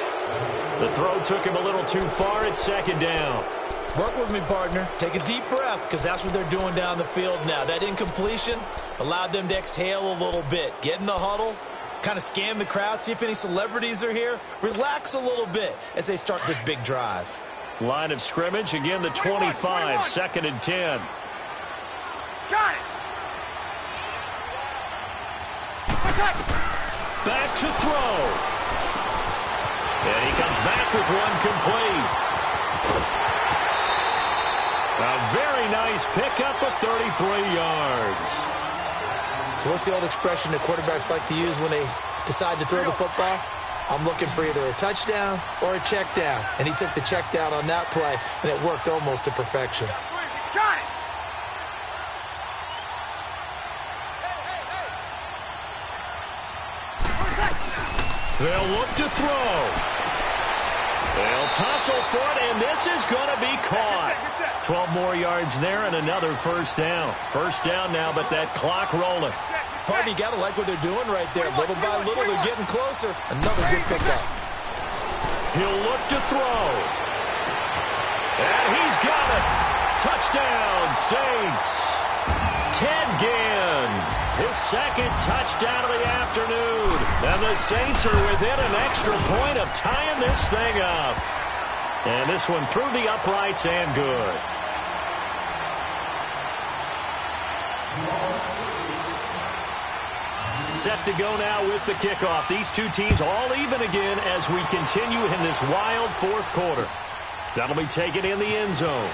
Speaker 2: The throw took him a little too far. It's second down.
Speaker 4: Work with me, partner. Take a deep breath, because that's what they're doing down the field now. That incompletion allowed them to exhale a little bit. Get in the huddle, kind of scan the crowd, see if any celebrities are here. Relax a little bit as they start this big drive.
Speaker 2: Line of scrimmage, again the 25, second and 10.
Speaker 3: Got it.
Speaker 2: Back to throw. And he comes back with one complete. A very nice pickup of 33 yards.
Speaker 4: So what's the old expression that quarterbacks like to use when they decide to throw the football? I'm looking for either a touchdown or a check down. And he took the check down on that play, and it worked almost to perfection.
Speaker 3: Got it.
Speaker 2: They'll look to throw. They'll tussle for it, and this is going to be caught. 12 more yards there and another first down. First down now, but that clock rolling.
Speaker 4: Partner, you got to like what they're doing right there. Little by little, they're getting closer. Another good pickup.
Speaker 2: He'll look to throw. And he's got it. Touchdown, Saints. Ted Ginn, his second touchdown of the afternoon. And the Saints are within an extra point of tying this thing up. And this one through the uprights and good. Set to go now with the kickoff. These two teams all even again as we continue in this wild fourth quarter. That'll be taken in the end zone.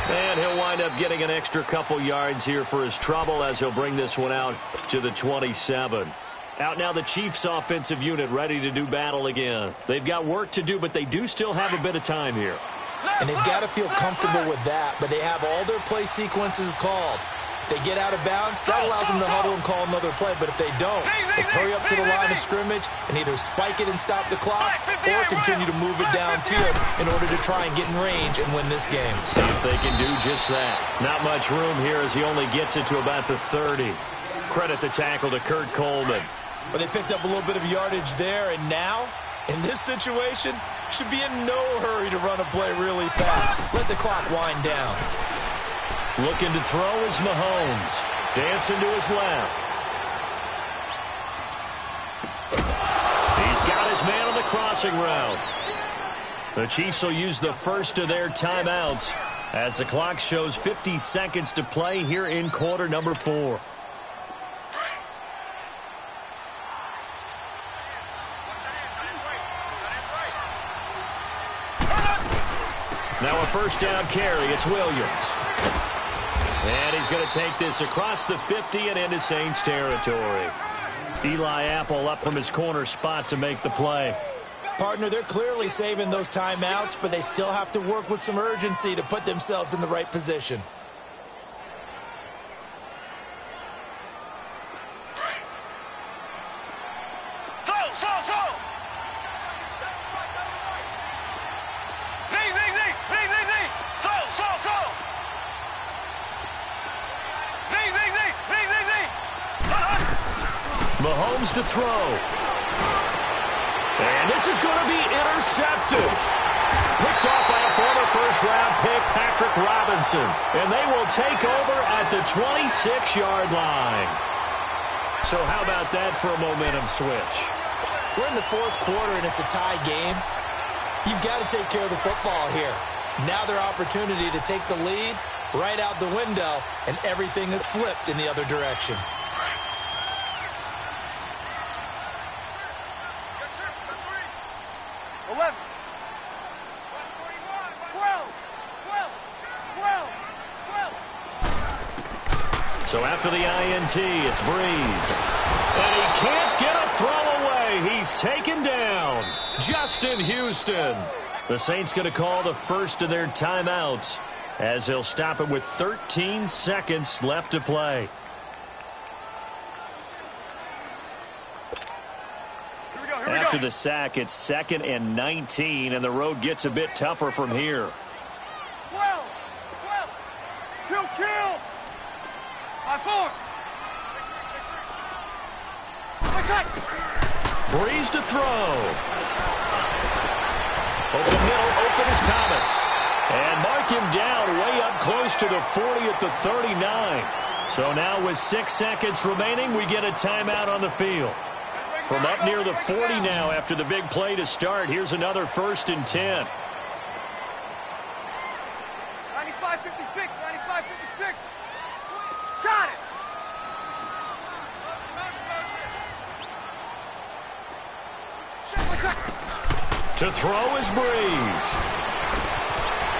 Speaker 2: And he'll wind up getting an extra couple yards here for his trouble as he'll bring this one out to the 27. Out now the Chiefs offensive unit ready to do battle again. They've got work to do, but they do still have a bit of time here.
Speaker 4: And they've got to feel comfortable with that, but they have all their play sequences called. If they get out of bounds, that allows them to huddle and call another play. But if they don't, it's hurry up to the line of scrimmage and either spike it and stop the clock or continue to move it downfield in order to try and get in range and win this game.
Speaker 2: See if they can do just that. Not much room here as he only gets it to about the 30. Credit the tackle to Kurt Coleman.
Speaker 4: But they picked up a little bit of yardage there, and now, in this situation, should be in no hurry to run a play really fast. Let the clock wind down.
Speaker 2: Looking to throw is Mahomes. Dancing to his left. He's got his man on the crossing route. The Chiefs will use the first of their timeouts as the clock shows 50 seconds to play here in quarter number 4. Now a first down carry. It's Williams. And he's going to take this across the 50 and into Saints territory. Eli Apple up from his corner spot to make the play.
Speaker 4: Partner, they're clearly saving those timeouts, but they still have to work with some urgency to put themselves in the right position.
Speaker 2: Mahomes to throw. And this is going to be intercepted. Picked off by a former first-round pick, Patrick Robinson. And they will take over at the 26-yard line. So how about that for a momentum switch?
Speaker 4: We're in the fourth quarter, and it's a tie game. You've got to take care of the football here. Now their opportunity to take the lead right out the window, and everything is flipped in the other direction.
Speaker 2: So after the INT, it's Breeze. And he can't get a throw away. He's taken down. Justin Houston. The Saints going to call the first of their timeouts as they'll stop it with 13 seconds left to play. After the sack, it's 2nd and 19, and the road gets a bit tougher from here.
Speaker 3: 12. Kill. 5-4.
Speaker 2: Breeze to throw. Open middle, open is Thomas. And mark him down way up close to the 40 at the 39. So now with 6 seconds remaining, we get a timeout on the field. From up near the 40 now after the big play to start, here's another 1st and 10.
Speaker 3: 95-56. Got it.
Speaker 2: To throw is Breeze.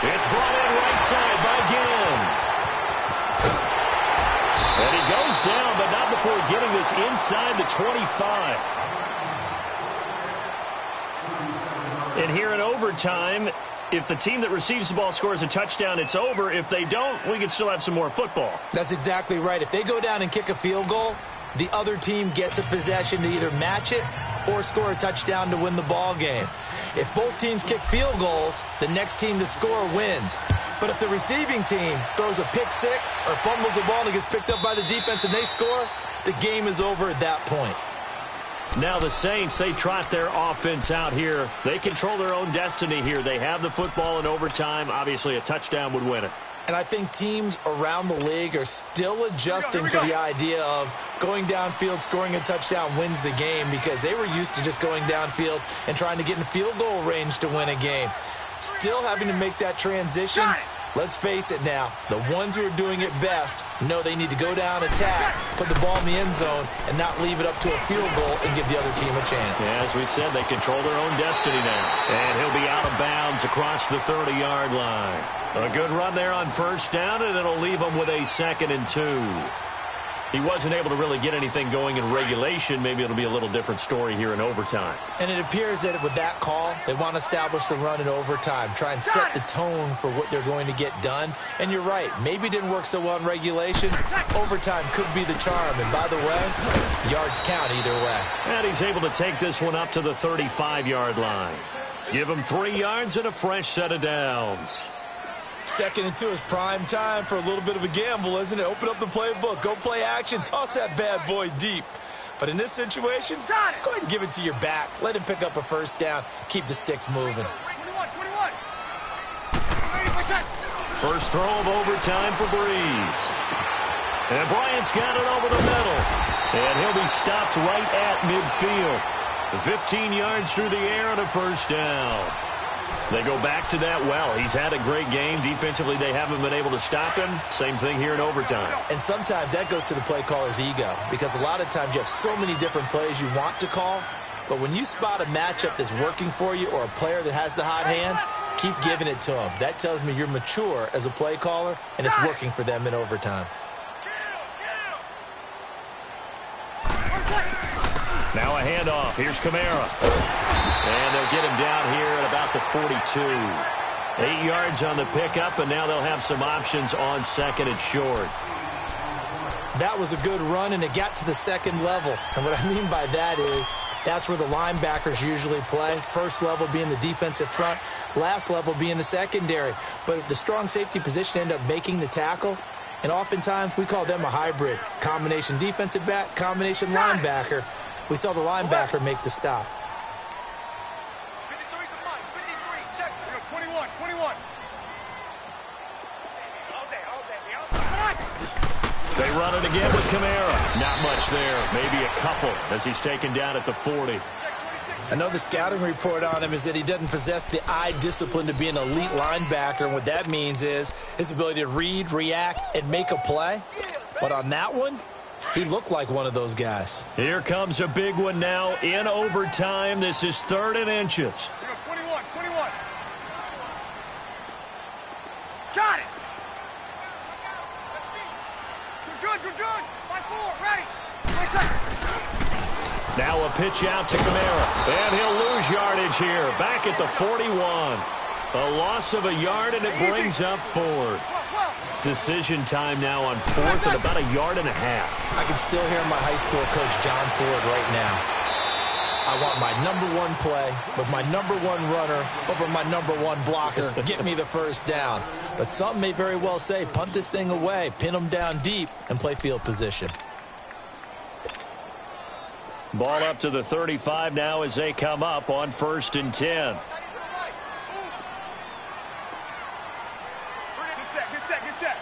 Speaker 2: It's brought in right side by Ginn. And he goes down, but not before getting this inside the 25. And here in overtime, if the team that receives the ball scores a touchdown, it's over. If they don't, we can still have some more football.
Speaker 4: That's exactly right. If they go down and kick a field goal, the other team gets a possession to either match it or score a touchdown to win the ball game. If both teams kick field goals, the next team to score wins. But if the receiving team throws a pick six or fumbles the ball and it gets picked up by the defense and they score, the game is over at that point.
Speaker 2: Now the Saints, they trot their offense out here. They control their own destiny here. They have the football in overtime. Obviously, a touchdown would win it.
Speaker 4: And I think teams around the league are still adjusting to the idea of going downfield, scoring a touchdown wins the game, because they were used to just going downfield and trying to get in field goal range to win a game. Still having to make that transition. Let's face it now, the ones who are doing it best know they need to go down, attack, put the ball in the end zone, and not leave it up to a field goal and give the other team a chance.
Speaker 2: Yeah, as we said, they control their own destiny now. And he'll be out of bounds across the 30-yard line. A good run there on first down, and it'll leave him with a 2nd and 2. He wasn't able to really get anything going in regulation. Maybe it'll be a little different story here in overtime.
Speaker 4: And it appears that with that call, they want to establish the run in overtime, try and set the tone for what they're going to get done. And you're right, maybe it didn't work so well in regulation. Overtime could be the charm. And by the way, yards count either way.
Speaker 2: And he's able to take this one up to the 35-yard line. Give him 3 yards and a fresh set of downs.
Speaker 4: 2nd and 2 is prime time for a little bit of a gamble, isn't it? Open up the playbook, go play action, toss that bad boy deep. But in this situation, go ahead and give it to your back. Let him pick up a first down. Keep the sticks moving.
Speaker 3: 21.
Speaker 2: First throw of overtime for Breeze. And Bryant's got it over the middle. And he'll be stopped right at midfield. 15 yards through the air and a first down. They go back to that well. He's had a great game. Defensively, they haven't been able to stop him. Same thing here in overtime.
Speaker 4: And sometimes that goes to the play caller's ego, because a lot of times you have so many different plays you want to call, but when you spot a matchup that's working for you or a player that has the hot hand, keep giving it to him. That tells me you're mature as a play caller, and it's working for them in overtime.
Speaker 2: Now a handoff. Here's Kamara. And they'll get him down here at about the 42. 8 yards on the pickup, and now they'll have some options on 2nd and short.
Speaker 4: That was a good run, and it got to the 2nd level. And what I mean by that is that's where the linebackers usually play. First level being the defensive front, last level being the secondary. But the strong safety position ended up making the tackle. And oftentimes we call them a hybrid. Combination defensive back, combination linebacker. We saw the linebacker make the stop.
Speaker 3: 53 to Mike. 53. Check. 21.
Speaker 2: They run it again with Kamara. Not much there. Maybe a couple as he's taken down at the 40.
Speaker 4: I know the scouting report on him is that he doesn't possess the eye discipline to be an elite linebacker. And what that means is his ability to read, react, and make a play. But on that one, he looked like one of those guys.
Speaker 2: Here comes a big one now in overtime. This is 3rd and inches.
Speaker 3: 21. Got it. Good. 5-4. Ready. 20 seconds.
Speaker 2: Now a pitch out to Kamara. And he'll lose yardage here. Back at the 41. A loss of a yard, and it brings up 4th. Decision time now on 4th and about 1.5 yards.
Speaker 4: I can still hear my high school coach, John Ford, right now. I want my #1 play with my #1 runner over my #1 blocker. Get me the first down. But some may very well say, punt this thing away, pin them down deep, and play field position.
Speaker 2: Ball up to the 35 now as they come up on 1st and 10.
Speaker 3: Get set.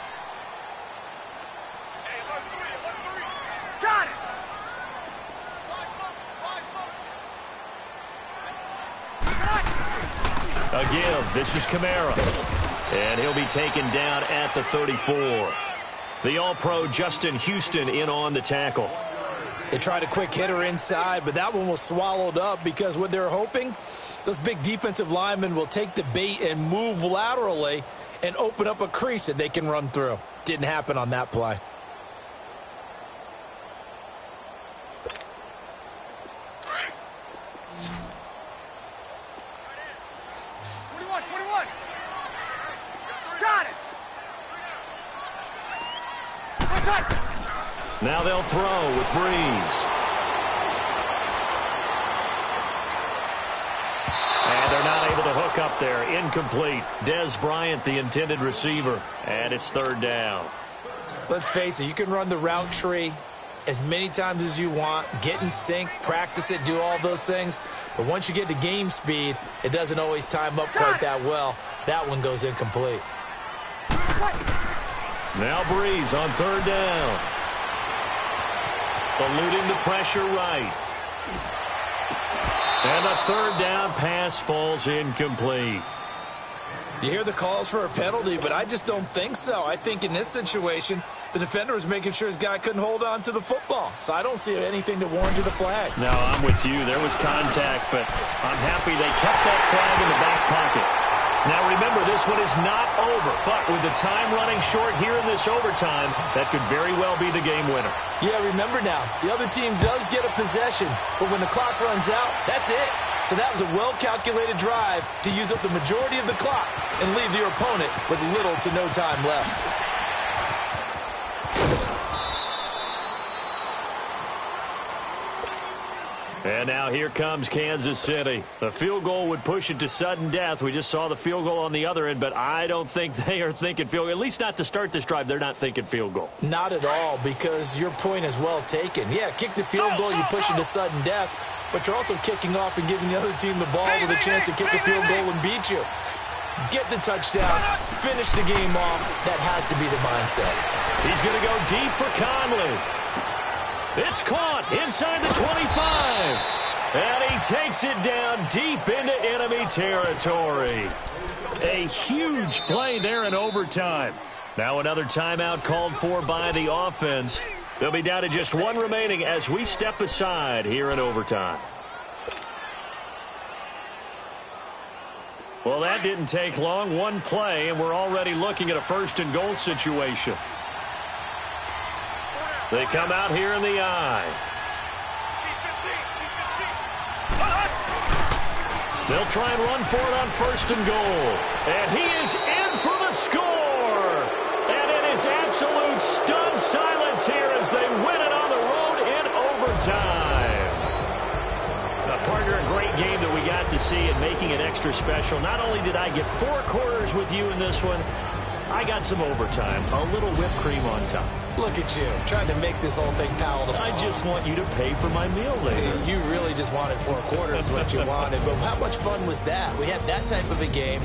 Speaker 3: Hey, 1-3. Got it.
Speaker 2: Again, this is Kamara. And he'll be taken down at the 34. The All-Pro Justin Houston in on the tackle.
Speaker 4: They tried a quick hitter inside, but that one was swallowed up because what they're hoping, those big defensive linemen will take the bait and move laterally and open up a crease that they can run through. Didn't happen on that play.
Speaker 3: Got it.
Speaker 2: Now they'll throw with Breeze. look up there. Incomplete. Des Bryant, the intended receiver. And it's third down.
Speaker 4: Let's face it, you can run the route tree as many times as you want, get in sync, practice it, do all those things. But once you get to game speed, it doesn't always time up quite that well. That one goes incomplete.
Speaker 2: Now Breeze on third down. Eluding the pressure right. And the third down pass falls incomplete.
Speaker 4: You hear the calls for a penalty, but I just don't think so. I think in this situation, the defender was making sure his guy couldn't hold on to the football. So I don't see anything to warrant the flag.
Speaker 2: No, I'm with you. There was contact, but I'm happy they kept that flag in the back pocket. Now remember, this one is not over, but with the time running short here in this overtime, that could very well be the game winner.
Speaker 4: Yeah, remember now, the other team does get a possession, but when the clock runs out, that's it. So that was a well-calculated drive to use up the majority of the clock and leave your opponent with little to no time left.
Speaker 2: And now here comes Kansas City. The field goal would push it to sudden death. We just saw the field goal on the other end, but I don't think they are thinking field goal. At least not to start this drive. They're not thinking field goal.
Speaker 4: Not at all, because your point is well taken. Yeah, kick the field goal, you push it to sudden death, but you're also kicking off and giving the other team the ball with a chance to kick a field goal and beat you. Get the touchdown, finish the game off. That has to be the mindset.
Speaker 2: He's going to go deep for Conley. It's caught inside the 25. And he takes it down deep into enemy territory. A huge play there in overtime. Now another timeout called for by the offense. They'll be down to just one remaining as we step aside here in overtime. Well, that didn't take long. One play, and we're already looking at a first and goal situation. They come out here in the eye. They'll try and run for it on first and goal. And he is in for the score. And it is absolute stunned silence here as they win it on the road in overtime. Partner, a great game that we got to see and making it extra special. Not only did I get 4 quarters with you in this one, I got some overtime, a little whipped cream on top.
Speaker 4: Look at you, trying to make this whole thing palatable.
Speaker 2: I just want you to pay for my meal later.
Speaker 4: You really just wanted 4 quarters, what you wanted. But how much fun was that? We had that type of a game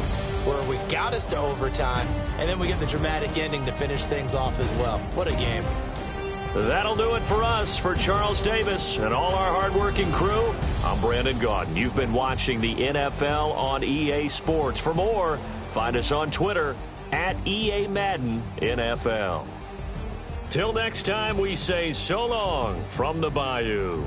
Speaker 4: where we got us to overtime, and then we get the dramatic ending to finish things off as well. What a game.
Speaker 2: That'll do it for us. For Charles Davis and all our hardworking crew, I'm Brandon Gaudin. You've been watching the NFL on EA Sports. For more, find us on Twitter at EA Madden NFL. Till next time, we say so long from the Bayou.